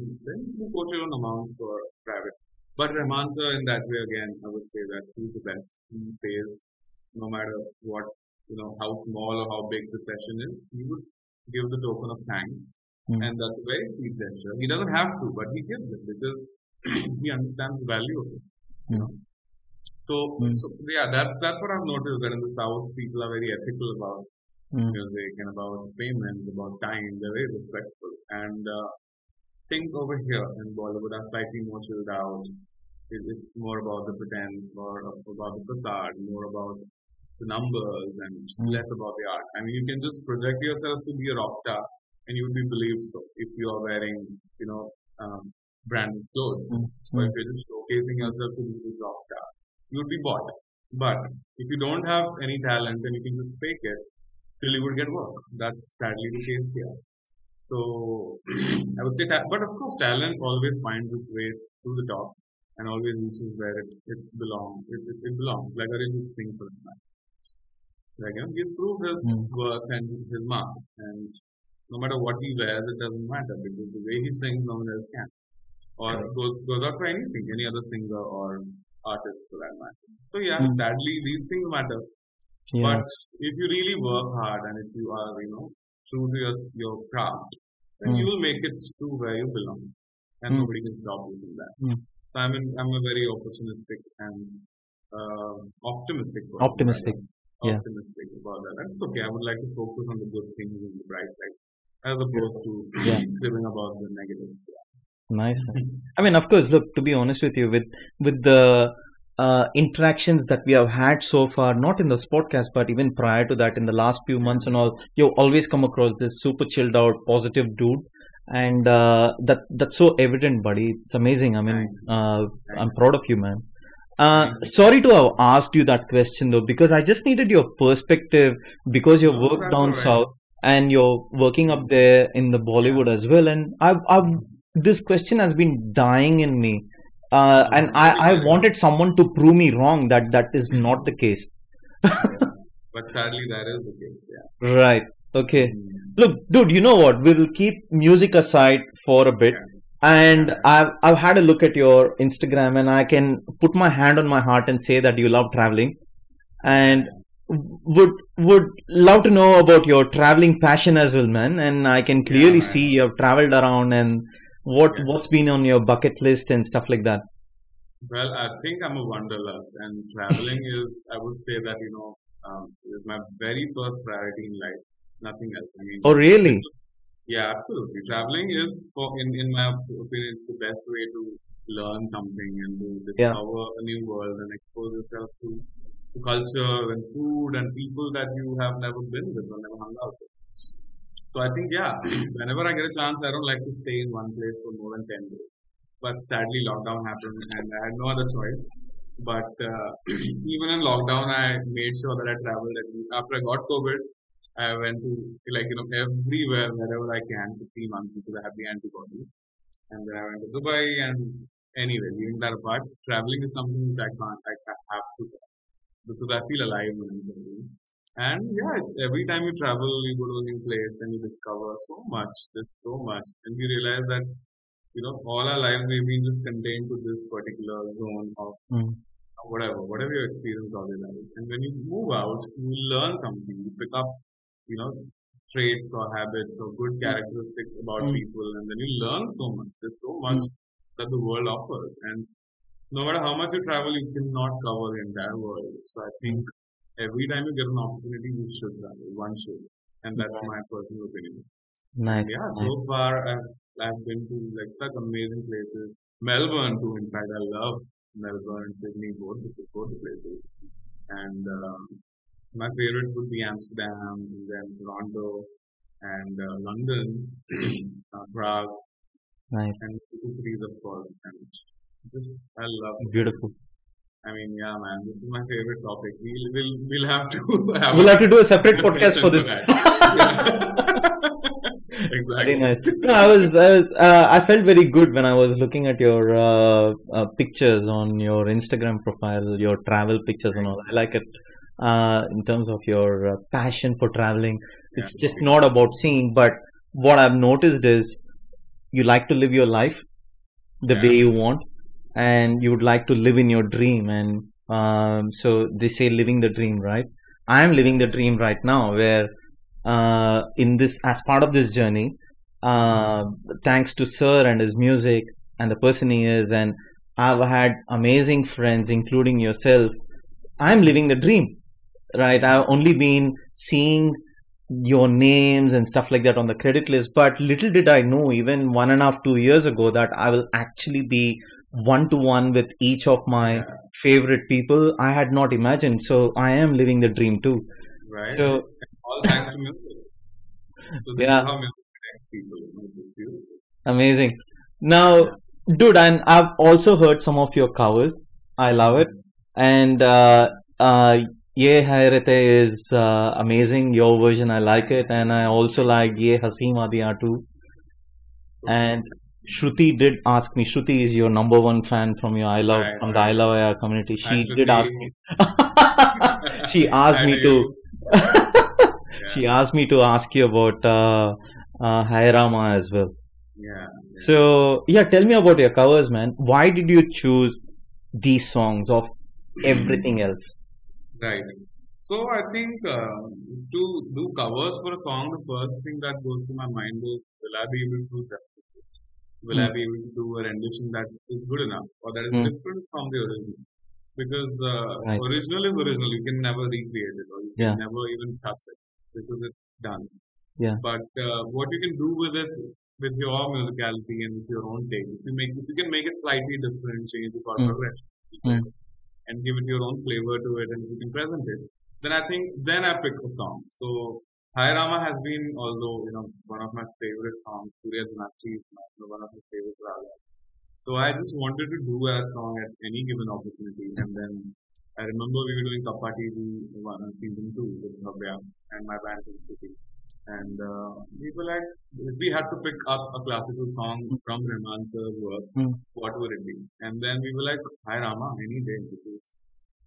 you quote your own amounts for private. But Rahman sir, in that way, again, I would say that he's the best. He pays no matter what, how small or how big the session is. He would give the token of thanks, and that's a very sweet gesture. He doesn't have to, but he gives it because he understands the value of it. So yeah, that's what I've noticed that in the South, people are very ethical about music and about payments, about time. They're very respectful. And things over here in Bollywood are slightly more chilled out. It's more about the pretense, more about the facade, more about the numbers, and less about the art. I mean, you can just project yourself to be a rock star, and you would be believed so if you are wearing, branded clothes, or if you're just showcasing yourself to be a rock star, you would be bought. But if you don't have any talent and you can just fake it, still you would get work. That's sadly the case here. So I would say that, but of course, talent always finds its way to the top and always reaches where it belongs. It belongs, like Arijit Singh, for example. Like, he's proved his worth and his mark, and no matter what he wears, it doesn't matter because the way he sings, no one else can. Or goes out for any other singer or artist for that matter. So yeah, sadly, these things matter. Yeah. But if you really work hard and if you are, true to your craft, then you will make it to where you belong, and nobody can stop you from that. So I'm a very opportunistic and optimistic person. Optimistic. Yeah. Optimistic about that. And it's okay. I would like to focus on the good things and the bright side, as opposed to living about the negatives. Nice, man. I mean, of course, look, to be honest with you, with the interactions that we have had so far, not in this podcast, but even prior to that, in the last few months and all, you've always come across this super chilled out, positive dude, and that's so evident, buddy. It's amazing. I mean, I'm proud of you, man. Sorry to have asked you that question though, because I just needed your perspective because you No, work that's all down right. south and you're working up there in the Bollywood as well. And I've this question has been dying in me, and I wanted someone to prove me wrong that that is not the case. Yeah. But sadly, that is the case. Yeah. Right. Okay. Mm. Look, dude, you know what? We will keep music aside for a bit. Yeah. And Yeah. I've had a look at your Instagram, and I can put my hand on my heart and say that you love traveling, and Nice. would love to know about your traveling passion as well, man. And I can Yeah, clearly man. see you have traveled around and what's Yes. been on your bucket list and stuff like that. Well, I think I'm a wanderlust, and traveling is, I would say that, is my very first priority in life. Nothing else. I mean, Oh, really? yeah, absolutely. Traveling is, in my opinion, it's the best way to learn something and to Yeah. discover a new world and expose yourself to culture and food and people that you have never been with or never hung out with. So I think, yeah, whenever I get a chance, I don't like to stay in one place for more than 10 days. But sadly, lockdown happened and I had no other choice. But even in lockdown, I made sure that I traveled. After I got COVID, I went to everywhere wherever I can for 3 months because I have the antibodies. And then I went to Dubai and anyway, leaving that apart, traveling is something which I have to do because I feel alive when I'm traveling. And yeah, it's every time you travel, you go to a new place and you discover so much. There's so much, and you realize that all our lives we've been just contained to this particular zone of Mm. whatever your experience all your life. And when you move out, you learn something. You pick up, you know, traits or habits or good characteristics about Mm. people, and then you learn so much. There's so much Mm. that the world offers, and no matter how much you travel, you cannot cover the entire world. So I think Mm. every time you get an opportunity, you should travel. One should, and that's Right. my personal opinion. And Nice, yeah, so nice. far I've been to like such amazing places. Melbourne too. In fact, I love Melbourne and Sydney, both the places. And my favorite would be Amsterdam, and then Toronto, and London, Prague, Nice. and two cities of course. And just I love. Beautiful. I mean, yeah, man, this is my favorite topic. We'll have to have We'll a have to do a separate different podcast session for for this. that. Yeah. Very Exactly. nice. No, I felt very good when I was looking at your pictures on your Instagram profile, your travel pictures and all. Thanks. I like it in terms of your passion for traveling. Yeah, It's just not about seeing, but what I've noticed is you like to live your life the yeah, way you want, and you would like to live in your dream. And so they say living the dream, right? I am living the dream right now, where in this as part of this journey, uh, thanks to Sir and his music and the person he is, and I've had amazing friends, including yourself. I'm living the dream, right? I've only been seeing your names and stuff like that on the credit list, but little did I know, even 1.5, 2 years ago, that I will actually be one to one with each of my yeah, favorite people. I had not imagined. So I am living the dream too. right. So All thanks to music. So this is yeah, how music connects people. It's beautiful. amazing. Now, dude, and I've also heard some of your covers. I love it. And Ye Hai Rete is amazing. Your version, I like it. And I also like Ye Haseem Adiya too. And Shruti did ask me. Shruti is your number one fan from your Right, from the I right. Love AR community. She did Shruti. ask me. She asked I know me you. to. Yeah, She asked me to ask you about A.R.Rahman as well. yeah, yeah. So yeah, tell me about your covers, man. Why did you choose these songs of everything else? Right. So I think to do covers for a song, the first thing that goes to my mind is, will I be able to do justice? Will I Mm, be able to do a rendition that is good enough or that is mm, different from the original? Because right. original is original. You can never recreate it or you can Yeah. never even touch it because it's done. Yeah. But what you can do with it with your musicality and with your own take. If you can make it slightly different, change the chord Mm. progression, Mm. and give it your own flavor to it, and if you can present it, then I think then I pick a song. So Hai Rama has been, although one of my favorite songs. Surya Janakshi is one of my favorite ragas. So I just wanted to do that song at any given opportunity, and then I remember we were doing Kappa TV one season 2 with Abhay and my band City. And we were like, if we had to pick up a classical song from Rahman sir's work, Mm. what would it be? And then we were like, Hi Rama, any day, because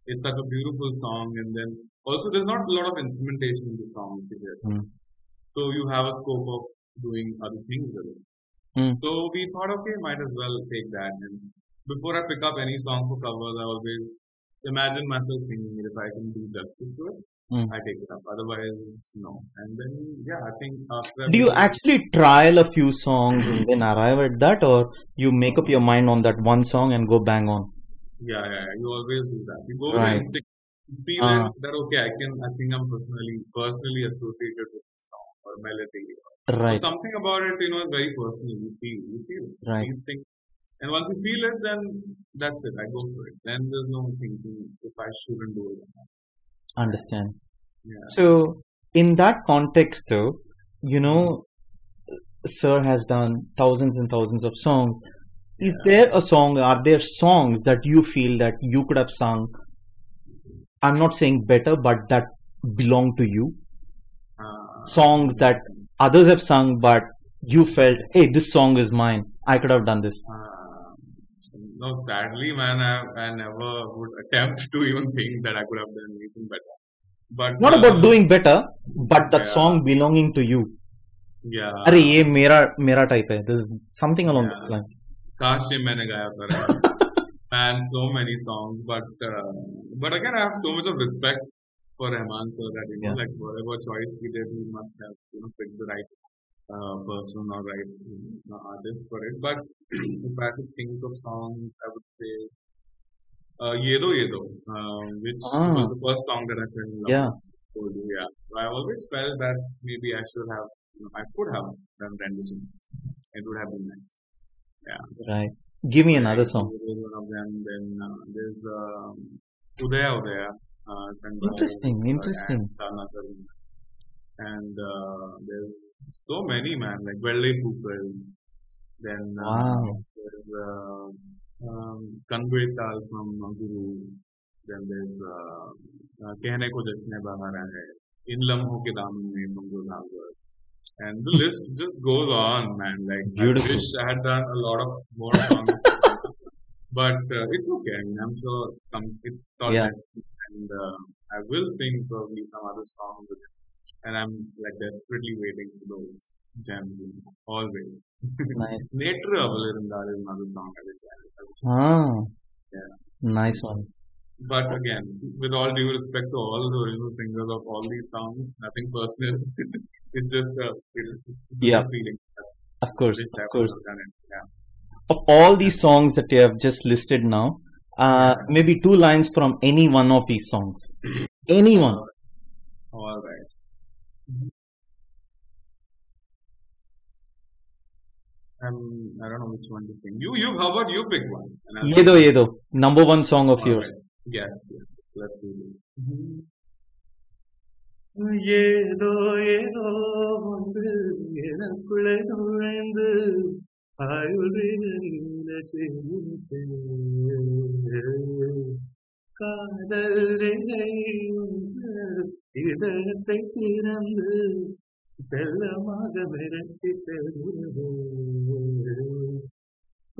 it's such a beautiful song. And then also, there's not a lot of instrumentation in the song, if you hear. Mm. So you have a scope of doing other things with it. Mm. So we thought, okay, might as well take that. And before I pick up any song for covers, I always imagine myself singing it. If I can do justice to it, Mm. I take it up. Otherwise, no. And then, yeah, I think after Do you actually trial a few songs and then arrive at that, or you make up your mind on that one song and go bang on? yeah, you always do that. You go with Right. instinct. You feel Uh, it that okay, I think I'm personally associated with the song or melody. So right, something about it, is very personal. You feel it. right. These things. And once you feel it, then that's it. I go for it. Then there's no thinking if I shouldn't do it. Understand. Yeah. So, in that context, though, Sir has done thousands and thousands of songs. Is there a song, are there songs that you feel that you could have sung? I'm not saying better, but that belong to you. Songs that others have sung, but you felt, hey, this song is mine. I could have done this. No, sadly, man, I never would attempt to even think that I could have done anything better. But Not about doing better, but that yeah. song belonging to you. Yeah. अरे ये मेरा type है. There's something along those lines. काश ये मैंने गाया था. Man, so many songs, but again, I have so much of respect for Rahman, so that like whatever choice he did, he must have picked the right person or right artist for it. But if I had to think of songs, I would say Yedo Yedo, which was the first song that I fell in love with. Yeah. So I always felt that maybe I should have, I could have done rendition. It would have been nice. Yeah. Right. Give me another song. One of them. Then there's Udaya Udaya. Interesting. And there's so many, man, like Velle Pupil. Then there's Kanvetal from Guru. Then there's Kehne Ko Jasne Bahara Hai. In Lamho Ke Daman Mein from Gulhagar. And the list just goes on, man. Like, beautiful. I wish I had done a lot of more songs. But it's okay. I mean, I'm sure it's not nice. And I will sing probably some other songs with it. And I'm like desperately waiting for those gems always. Nice. Nature is another song I will Nice one. But again, with all due respect to all the original singers of all these songs, nothing personal. It's just a feeling. Of course. Of all these songs that you have just listed now, maybe 2 lines from any one of these songs. Anyone. All right. I don't know which one to sing. How about you pick one? Yedo. Number 1 song of yours. Right. Yes. Let's do it. ஏதோ ஏதோ ஒன்று எனக்குள்ளே நுழைந்து காதல் இதயத்தை திறந்து செல்லமாக மிரட்டி செல்வது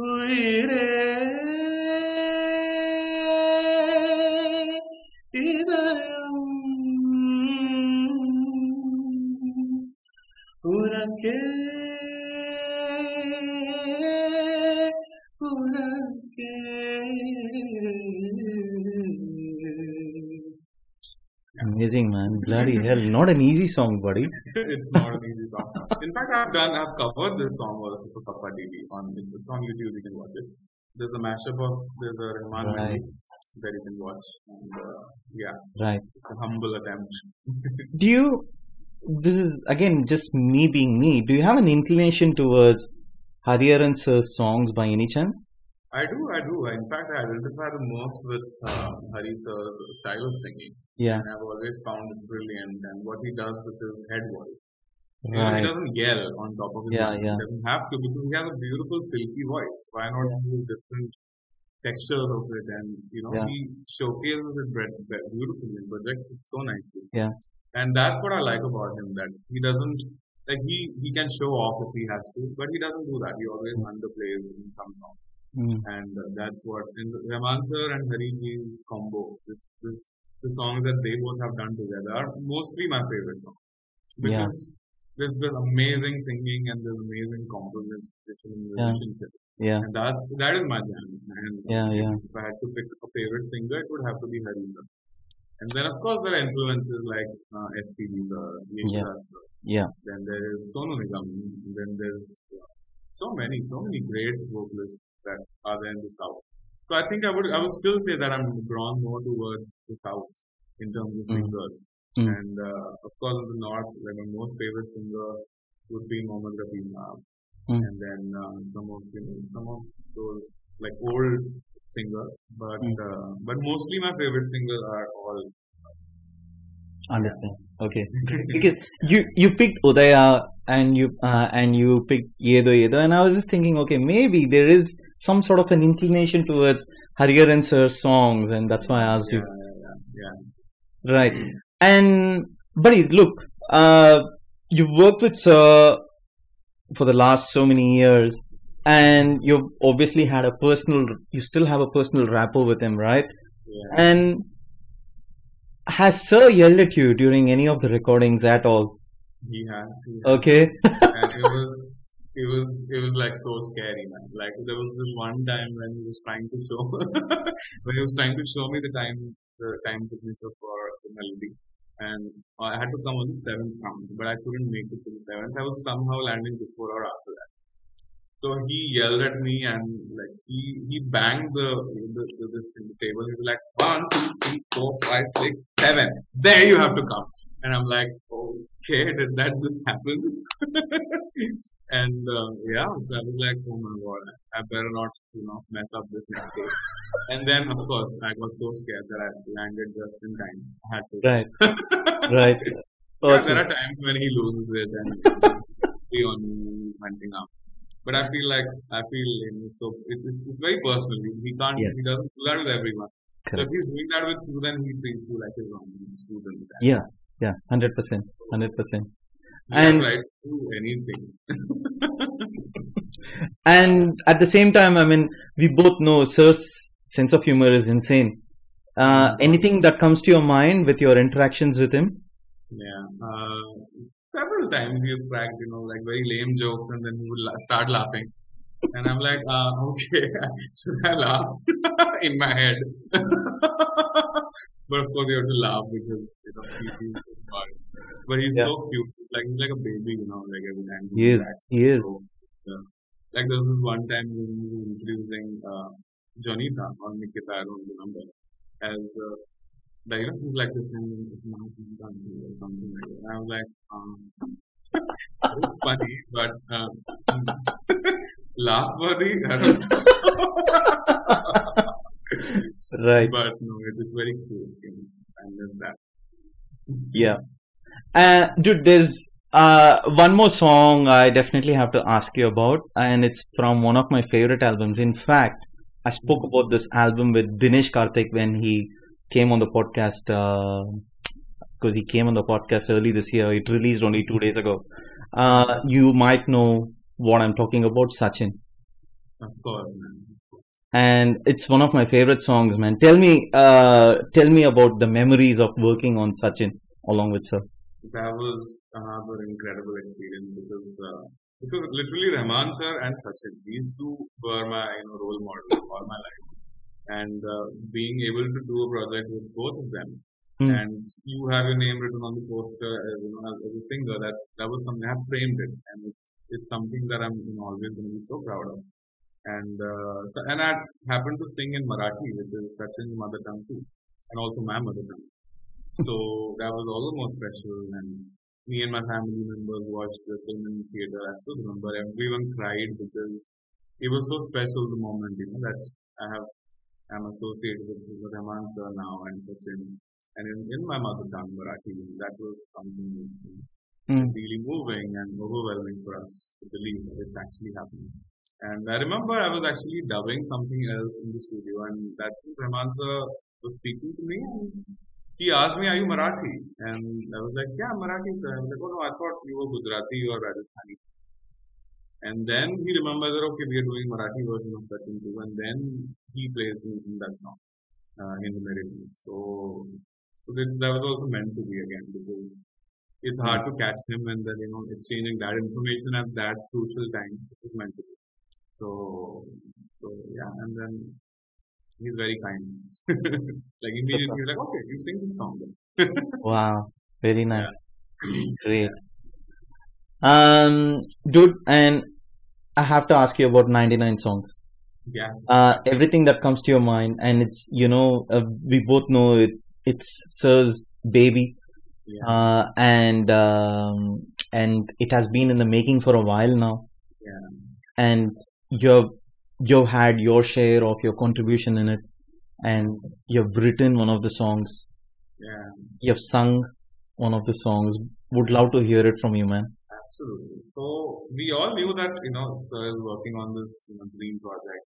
உயிரே இதயம் உனக்கே Amazing, man. Bloody hell. Not an easy song, buddy. It's not an easy song. In fact, I've covered this song also for Kappa TV. It's on YouTube, you can watch it. There's a mashup of, there's a Rahman movie that you can watch. And, Right. It's a humble attempt. Do you this is again just me being me. Do you have an inclination towards Hariharan sir's songs by any chance? I do. In fact, I identify the most with Hari sir's style of singing. Yeah, And I've always found it brilliant and what he does with his head voice. You know, he right. doesn't yell on top of his Yeah, voice. He yeah, doesn't have to because he has a beautiful silky voice. Why not yeah, use different textures of it? And you know, yeah, he showcases it beautifully and projects it so nicely. yeah. And that's what I like about him. That he doesn't like he can show off if he has to, but he doesn't do that. He always underplays in some songs. Mm, And that's what in Rahman sir and Hariji's combo. The songs that they both have done together are mostly my favorite songs yeah, because there's amazing singing and there's amazing composition and yeah, musicianship, yeah, and that is my jam. And yeah, if, yeah, if I had to pick a favorite singer, it would have to be Hari sir. And then of course there are influences like SPB sir, yeah, Yeshwar sir. yeah. Then there is Sonu Nigam. Then there's so many great vocalists that are there in the South. So I would still say that I'm drawn more towards the South in terms of Mm, singers. mm, And of course, in the North, like my most favorite singer would be Mohammad Rafi Saab. mm, And then some of those like old singers, mm. but mostly my favorite singers are all yeah. Understand. Okay, great. Because you picked Udaya and you picked Yedo Yedo, and I was just thinking, okay, maybe there is some sort of an inclination towards Hariharan sir's songs, and that's why I asked you. Yeah. Right. And buddy, look, uh, you've worked with Sir for the last so many years, and you've obviously had you still have a personal rapport with him, right? Yeah. And has Sir yelled at you during any of the recordings at all? He has. Okay. And it was like so scary, man. Like there was this one time when he was trying to show when he was trying to show me the time signature for the melody. And I had to come on the seventh round, but I couldn't make it to the seventh. I was somehow landing before or after that. So he yelled at me and like he banged the table. He was like 1, 2, 3, 4, 5, 6, 7. There you have to come. And I'm like, okay, did that just happen? And yeah, so I was like, oh my god, I better not mess up this next day. And then of course I got so scared that I landed just in time. I had to. Right. Right. Yeah, there Awesome. are times when he loses it and be on hunting up. But I feel so it's very personal. Yeah. He doesn't do that with everyone. So if Correct. he's doing that with you, then he treats you like his own student. Yeah. Yeah. 100%. 100%. He has And right to do anything. and at the same time, I mean, we both know Sir's sense of humor is insane. Oh my god. Anything that comes to your mind with your interactions with him? Yeah. Several times he has cracked, like very lame jokes, and then he would start laughing. And I'm like, okay, should I laugh in my head? But of course, you have to laugh because he's so fun. But he's Yeah. so cute. Like he's like a baby, like every time he He is. interacts. He is. So, yeah. Like there was this one time when we were introducing Jonita or Nikita, I don't remember, as like she's like this and or something like that. And I was like, it was funny, but laugh worthy. I don't Right. but no, it is very cute. I miss that. Yeah. Dude, there's one more song I definitely have to ask you about, and it's from one of my favorite albums. In fact, I spoke about this album with Dinesh Karthik when he came on the podcast, because he came on the podcast early this year. It released only 2 days ago. You might know what I'm talking about, Sachin. Of course, man. And it's one of my favorite songs, man. Tell me about the memories of working on Sachin along with Sir. That was another incredible experience because literally Rahman sir and Sachin, these two were my role models all my life, and being able to do a project with both of them, Hmm. and you have your name written on the poster as a singer, that was something I have framed it, and it's something that I'm always going to be so proud of. And and I happened to sing in Marathi, which is Sachin's mother tongue too, and also my mother tongue. So that was all the more special, and me and my family members watched the film in theater. I still remember everyone cried because it was so special the moment, that I have I'm associated with Rahman sir now and Sachin. And in my mother tongue, Marathi, that was something Mm. really moving and overwhelming for us to believe that it's actually happening. And I remember I was actually dubbing something else in the studio, and that Rahman sir was speaking to me, and he asked me, "Are you Marathi?" And I was like, "Yeah, I'm Marathi, sir." I was like, "Oh no, I thought you were Gujarati or Rajasthani." And then he remembers that okay, we are doing Marathi version of Sachin too, and then he plays me in that song in the narration. So that was also meant to be again because it's Mm. hard to catch him and then exchanging that information at that crucial time. It was meant to be. So so yeah, and then he's very kind. Like immediately Super. he's like, okay, you sing this song then. Wow. Very Yeah. nice. Great. Yeah. Dude, and I have to ask you about 99 songs. Yes, absolutely. Everything that comes to your mind, and it's, we both know it, it's Sir's baby, Yeah, uh, and um, and it has been in the making for a while now, yeah, and you've you've had your share of your contribution in it, and you've written one of the songs, yeah. you've sung one of the songs. Would love to hear it from you, man. Absolutely. So we all knew that, Sir is working on this, dream project,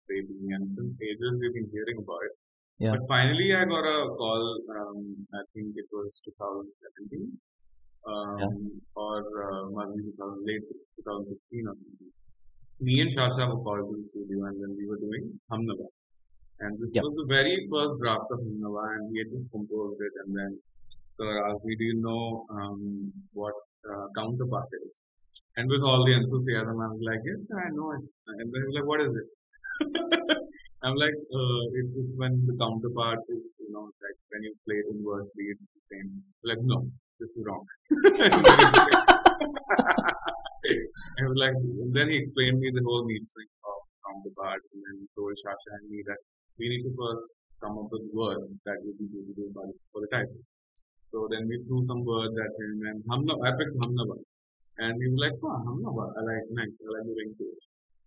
baby, and since ages we've been hearing about it. Yeah, But finally I got a call, I think it was 2017, yeah, or must be 2000, late 2016 or something. Me and Shasha were called to the studio and then we were doing Hamnava. And this yeah. was the very first draft of Hamnava and we had just composed it and then Sir asked me, do you know what counterpart is? And with all the enthusiasm, I was like, yes, I know it. And then he was like, what is it? I'm like, it's when the counterpart is, like when you play it inversely, it's the same. Like, no, this is wrong. And then I was like, and then he explained me the whole meaning of counterpart and then told Shasha and me that we need to first come up with words that would be suitable for the title. So then we threw some words at him and I picked Hamnava. And he was like, oh, Hamnava, I like nice, I like the ring to it.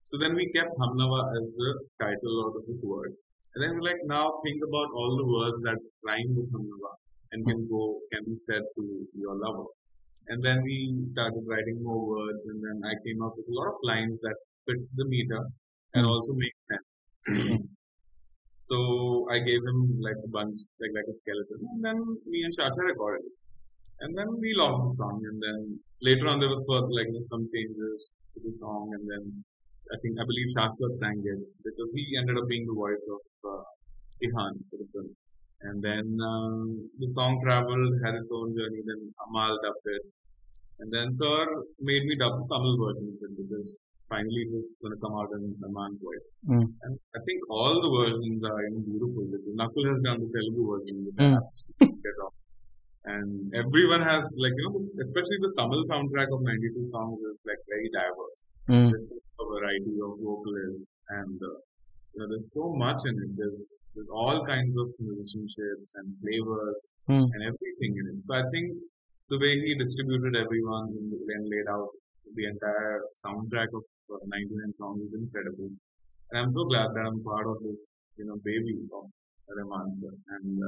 So then we kept Hamnava as the title out of this word. And then we're like, now think about all the words that rhyme with Hamnava and can be said to your lover. And then we started writing more words and then I came up with a lot of lines that fit the meter and Mm, also make sense. mm, So I gave him like a bunch, like a skeleton, and then me and Shasha recorded it. And then we lost the song, and then later on there was some changes to the song, and then I believe Shasha sang it because he ended up being the voice of Ihan for the film. And then the song traveled, had its own journey. Then Amal dubbed it, and then Sir made me dub the Tamil version of it because finally it was going to come out in Rahman's voice. mm, And I think all the versions are beautiful. Nakul has done the Telugu version, which I mm, absolutely get off. And everyone has especially the Tamil soundtrack of 92 songs is like very diverse. mm, There's a variety of vocalists and there's so much in it. There's all kinds of musicianships and flavors mm. and everything in it. So I think the way he distributed everyone and laid out the entire soundtrack of 99 songs is incredible. And I'm so glad that I'm part of this, baby of Rahman sir. And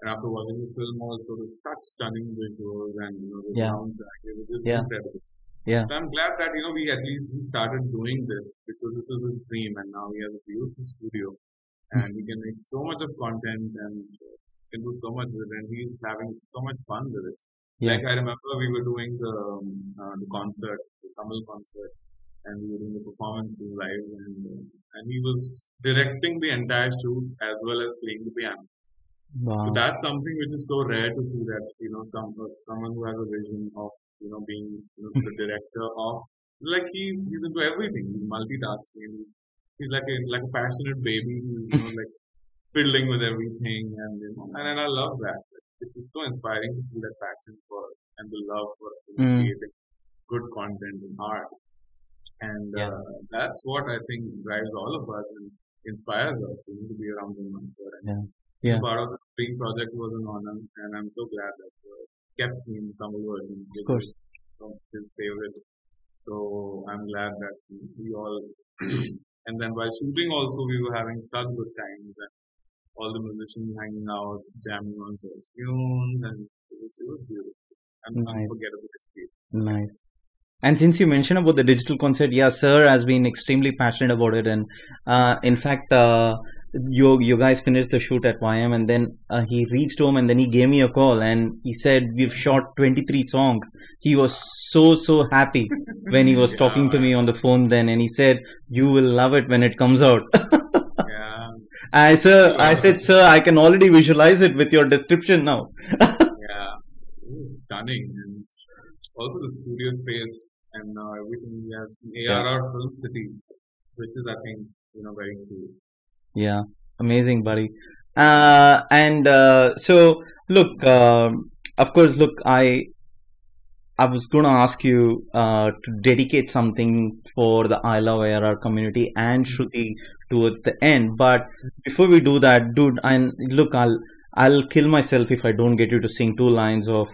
after watching the film also, there's such stunning visuals and, the Yeah, soundtrack, it was just yeah, incredible. yeah. So I'm glad that, we at least we started doing this because this was his dream and now he has a beautiful studio Mm, and he can make so much of content and can do so much with it and he's having so much fun with it. yeah. Like I remember we were doing the concert, the Tamil concert, and we were doing the performances live, and he was directing the entire shoot as well as playing the piano. So Wow. that's something which is so rare to see that someone who has a vision of being the director of like he's into everything, he's multitasking, he's like a passionate baby who's like fiddling with everything and and I love that. It's so inspiring to see that passion for and the love for Mm, creating good content and art. And yeah, that's what I think drives all of us and inspires us to be around the monster. And yeah, being yeah. a part of the Spring project was an honor, and I'm so glad that kept me in Tamil version Of because course. of his favorite. So I'm glad that we all, and then while shooting also we were having such good times and all the musicians hanging out, jamming on such tunes, and it was beautiful. An Nice. unforgettable experience. Nice. And since you mentioned about the digital concert, yeah, sir has been extremely passionate about it. And in fact, you guys finished the shoot at YM, and then he reached home, and then he gave me a call, and he said we've shot 23 songs. He was so happy when he was Yeah, talking to man. me on the phone then, and he said you will love it when it comes out. Yeah, I said, sir, I can already visualize it with your description now. yeah. It was stunning, and also the studio space and everything. Yes, Yeah. ARR Film City, which is I think very cool. Yeah, amazing, buddy. And so, look, of course, look, I was going to ask you to dedicate something for the I Love ARR community and Shruti towards the end. But before we do that, dude, and look, I'll kill myself if I don't get you to sing two lines of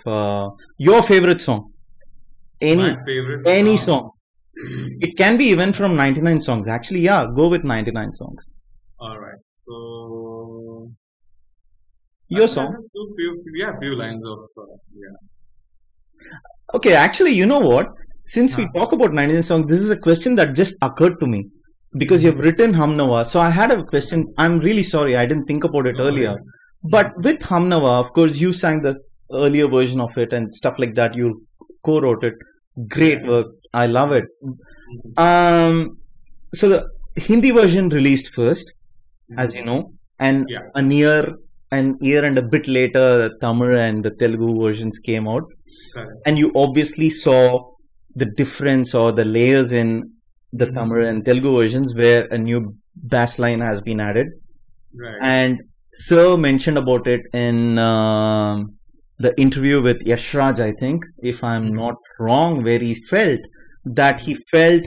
your favorite song, My any favorite song. It can be even from 99 songs. Actually, yeah, go with 99 songs. All right, so Your I'll song. just do few lines of yeah. Okay, actually, you know what? Since we Huh. talk about 99 songs, this is a question that just occurred to me because you've written Hamnawa. So I had a question. I'm really sorry, I didn't think about it No earlier. worries. But with Hamnawa, of course, you sang the earlier version of it and stuff like that. You co-wrote it. Great Yeah. work. I love it. Mhm. So the Hindi version released first, as you know, and Yeah. an year and a bit later, the Tamil and the Telugu versions came out. Correct. And you obviously saw the difference or the layers in the Tamil and Telugu versions where a new bass line has been added. Right. And Sir mentioned about it in the interview with Yashraj, I think, if I'm not wrong, where he felt that he felt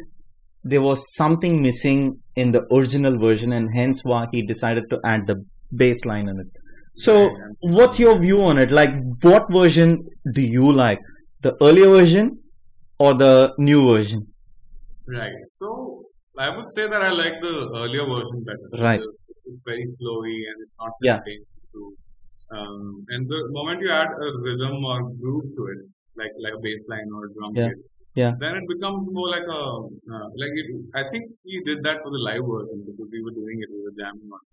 there was something missing in the original version, and hence why he decided to add the bass line in it. So, Right. what's your view on it? Like, what version do you like? The earlier version or the new version? Right. So I would say that I like the earlier version better Right. because it's very flowy and it's not Yeah. very to. And the moment you add a rhythm or groove to it, like a bass line or a drum Yeah. kit, Yeah. then it becomes more like a like it. I think he did that for the live version because we were doing it, we were jamming on.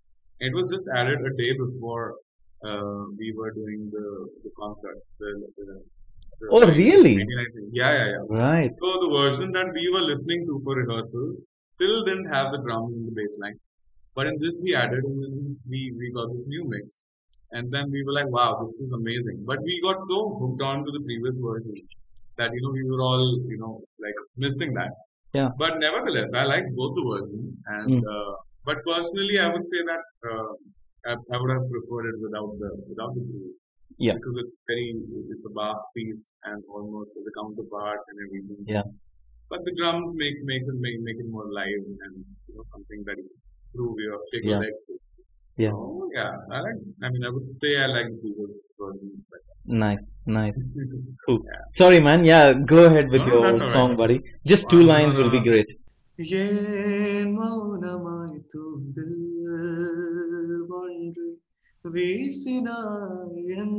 It was just added a day before we were doing the concert. The Oh, really? 1990. Yeah. Right. So the version that we were listening to for rehearsals still didn't have the drums and the bass line. But in this we added and then we got this new mix. And then we were like, wow, this is amazing. But we got so hooked on to the previous version that we were all like missing that. Yeah. But nevertheless, I like both the versions. And Mm. but personally, I would say that I would have preferred it without the groove Yeah. because it's a Bach piece and almost the counterpart and everything. Yeah. But the drums make it more live and something that you prove your shake your Yeah. leg to. Yeah. So yeah, I would say I like the previous version better. Nice. Nice. Cool. Yeah. Sorry, man. Yeah, go ahead with No, your that's all song, right. buddy. Just two lines will be great. ஏன் மௌனமாய் தூண்டில் ஒன்று வீசினாய் என்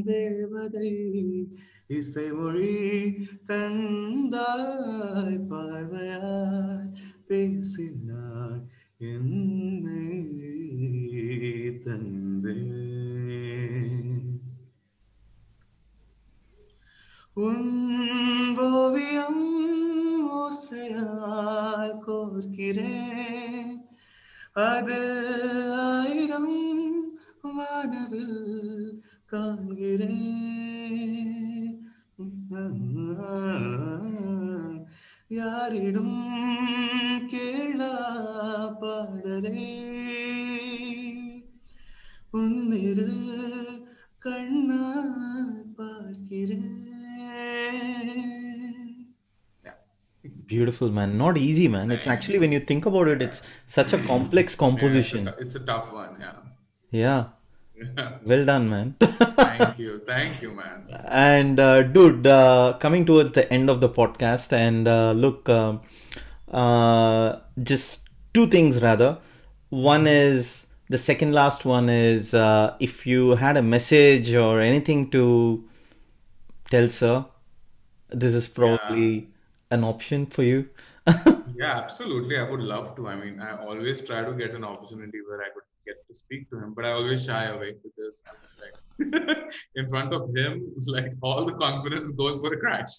தேவதை இசை மொழி தந்தாய் பார்வையாய் பேசினாய் என்னை தந்தேன் உன் ஓவியம் ஓசையால் கோர்க்கிறேன் அது ஆயிரம் வானவில் காண்கிறேன் யாரிடம் கேளா பாடலே உன்னிரு கண்ணால் பார்க்கிறேன். Beautiful, man. Not easy, man. It's actually, when you think about it, it's such a complex composition. It's a tough one, yeah. Yeah. Well done, man. Thank you, man. And dude, coming towards the end of the podcast, and look, just two things rather. One is the second last one is if you had a message or anything to tell, sir, this is Yeah, probably an option for you. yeah, absolutely. I would love to. I mean, I always try to get an opportunity where I could get to speak to him, but I always shy away because I mean, like, in front of him, like all the confidence goes for a crash.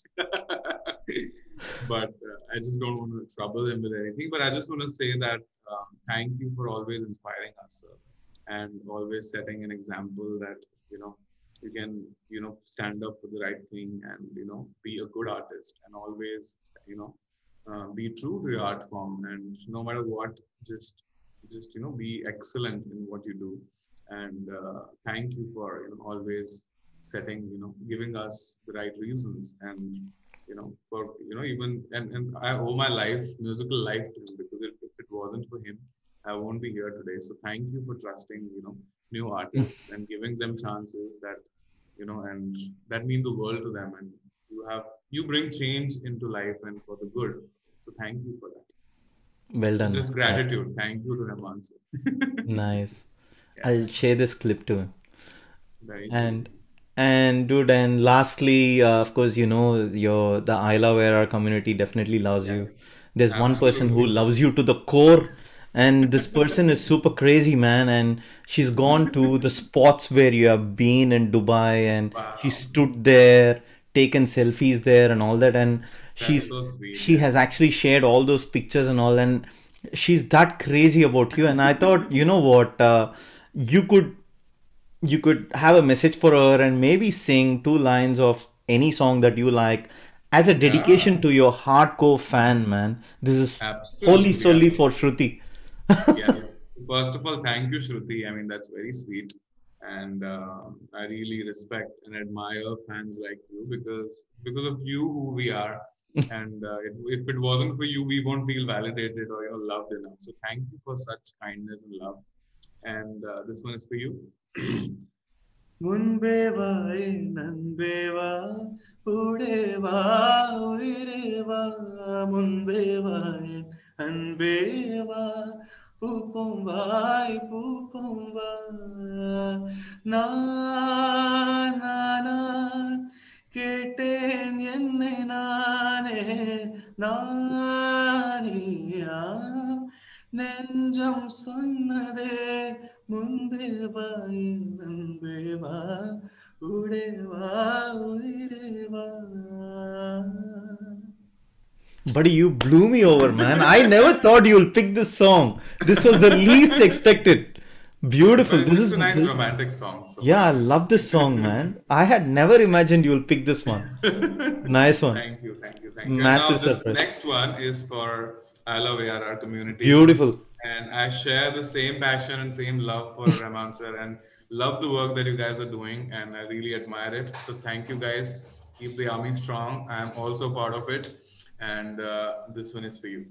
But I just don't want to trouble him with anything. But I just want to say that thank you for always inspiring us, sir, and always setting an example that you know you can stand up for the right thing and be a good artist and always be true to your art form and no matter what just be excellent in what you do and thank you for always setting giving us the right reasons and for even and I owe my life musical life to him because if it wasn't for him I won't be here today. So thank you for trusting new artists and giving them chances that and that mean the world to them and you bring change into life and for the good. So thank you for that. Well So done, man. just gratitude. Thank you to Rahman sir. Nice. Yeah, I'll share this clip to him. very sweet. And dude, and lastly, of course, your the I Love ARR community definitely loves you. Yes, There's one person who absolutely. loves you to the core, and this person is super crazy, man. And she's gone to the spots where you have been in Dubai, and she Wow, stood there, taken selfies there, and all that. And that's she's so sweet. she has actually shared all those pictures and all, and she's that crazy about you. And I thought, you know what, you could have a message for her and maybe sing two lines of any song that you like as a Yeah, dedication to your hardcore fan, man. This is wholly absolutely. solely for Shruti. Yes. First of all, thank you, Shruti. I mean, that's very sweet. And I really respect and admire fans like you because of you who we are. And if it wasn't for you, we won't feel validated or loved enough. So thank you for such kindness and love. And this one is for you. முன்பேவா என் நண்பேவா ஊடேவா உயிரேவா முன்பேவா என் அன்பேவா பூப்போம் வாய் பூப்போம் வா நான் கேட்டேன் என்னை நானே நானியா நெஞ்சம் சொன்னதே முன்பே வா என் அன்பே வா உடே வா உயிரே வா. Buddy, you blew me over, man. I never thought you'll pick this song. This was the least expected. Beautiful. Well, it's a nice romantic song, so Yeah, why I not? love this song, man. I had never imagined you'll pick this one. Nice one. Thank you, thank you, thank you. And now Massive this surprise. next one is for I love ARR community, Beautiful. and I share the same passion and same love for Rahman sir, and love the work that you guys are doing, and I really admire it. So thank you guys. Keep the army strong. I am also part of it, and this one is for you.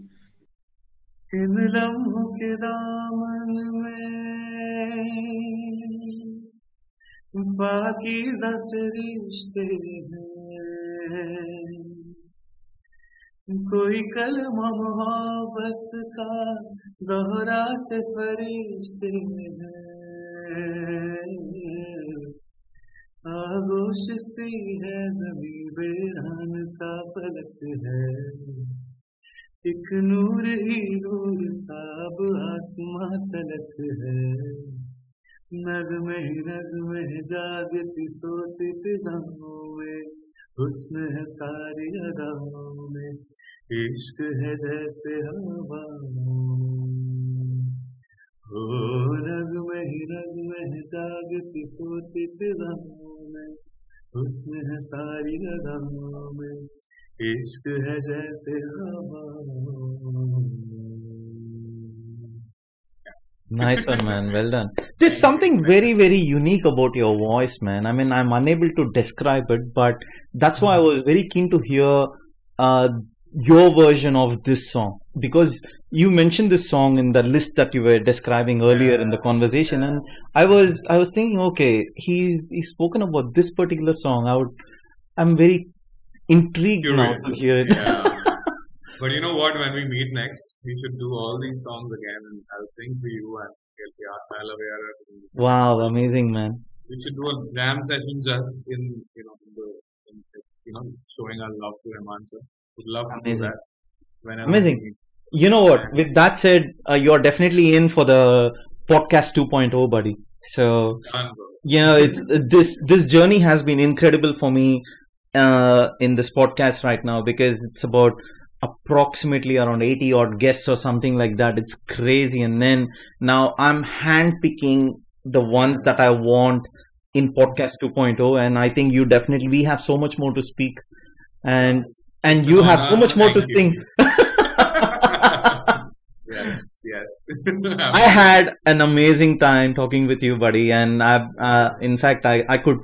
इन लम्हों के दामन में पाकीज़ा से रिश्ते हैं कोई कलमा मोहब्बत का दोहराते फरिश्ते हैं आगोश सी है ज़मीं बेरान सा फलक है एक नूर ही नूर साब आसमां तलक है नगमे ही नगमे जागती सोती फिजाओं में हुस्न है सारी अदाओं में इश्क है जैसे हवा हो नगमे ही नगमे जागती सोती फिजाओं में हुस्न है सारी अदाओं में इश्क है जैसे हवा. Nice one, man. Well done. There's something very, very unique about your voice, man. I mean, I'm unable to describe it, but that's why I was very keen to hear uh, your version of this song because you mentioned this song in the list that you were describing earlier in the conversation, and I was thinking, okay, he's spoken about this particular song. I'm very intrigued now Curious. to hear it. Yeah. But you know what? When we meet next, we should do all these songs again, and I'll sing for you. And I love ARR. Wow, amazing, man. We should do a jam session just in showing our love to Rahman sir. Would love to do Amazing. that whenever we Amazing. meet. You know what? And With that said, you're definitely in for the podcast 2.0, buddy. So, done, bro. it's this journey has been incredible for me in this podcast right now, because it's about approximately around 80 odd guests or something like that. It's crazy. And then now I'm handpicking the ones that I want in podcast 2.0, and I think we have so much more to speak, and It's an you have so honor. much more to Thank you. sing. Yes, yes. I had an amazing time talking with you, buddy, and in fact, I could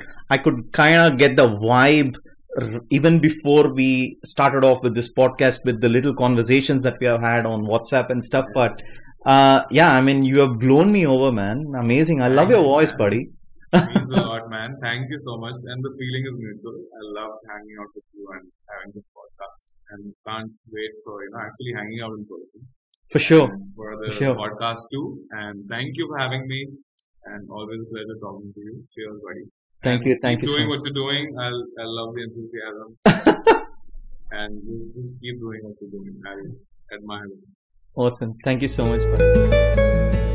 kind of get the vibe even before we started off with this podcast, with the little conversations that we have had on WhatsApp and stuff. But yeah, I mean, you have blown me over, man. Amazing. I love your Thanks, voice, man. buddy. Means a lot, man. Thank you so much. And the feeling is mutual. I love hanging out with you and having this podcast. And can't wait for, actually hanging out in person. For sure. And for For the sure. podcast too. And thank you for having me. And always a pleasure talking to you. Cheers, buddy. Thank And you. Thank keep you so doing much. what you're doing. I love the enthusiasm. And just keep doing what you're doing. I admire it. Awesome. Thank you so much, buddy.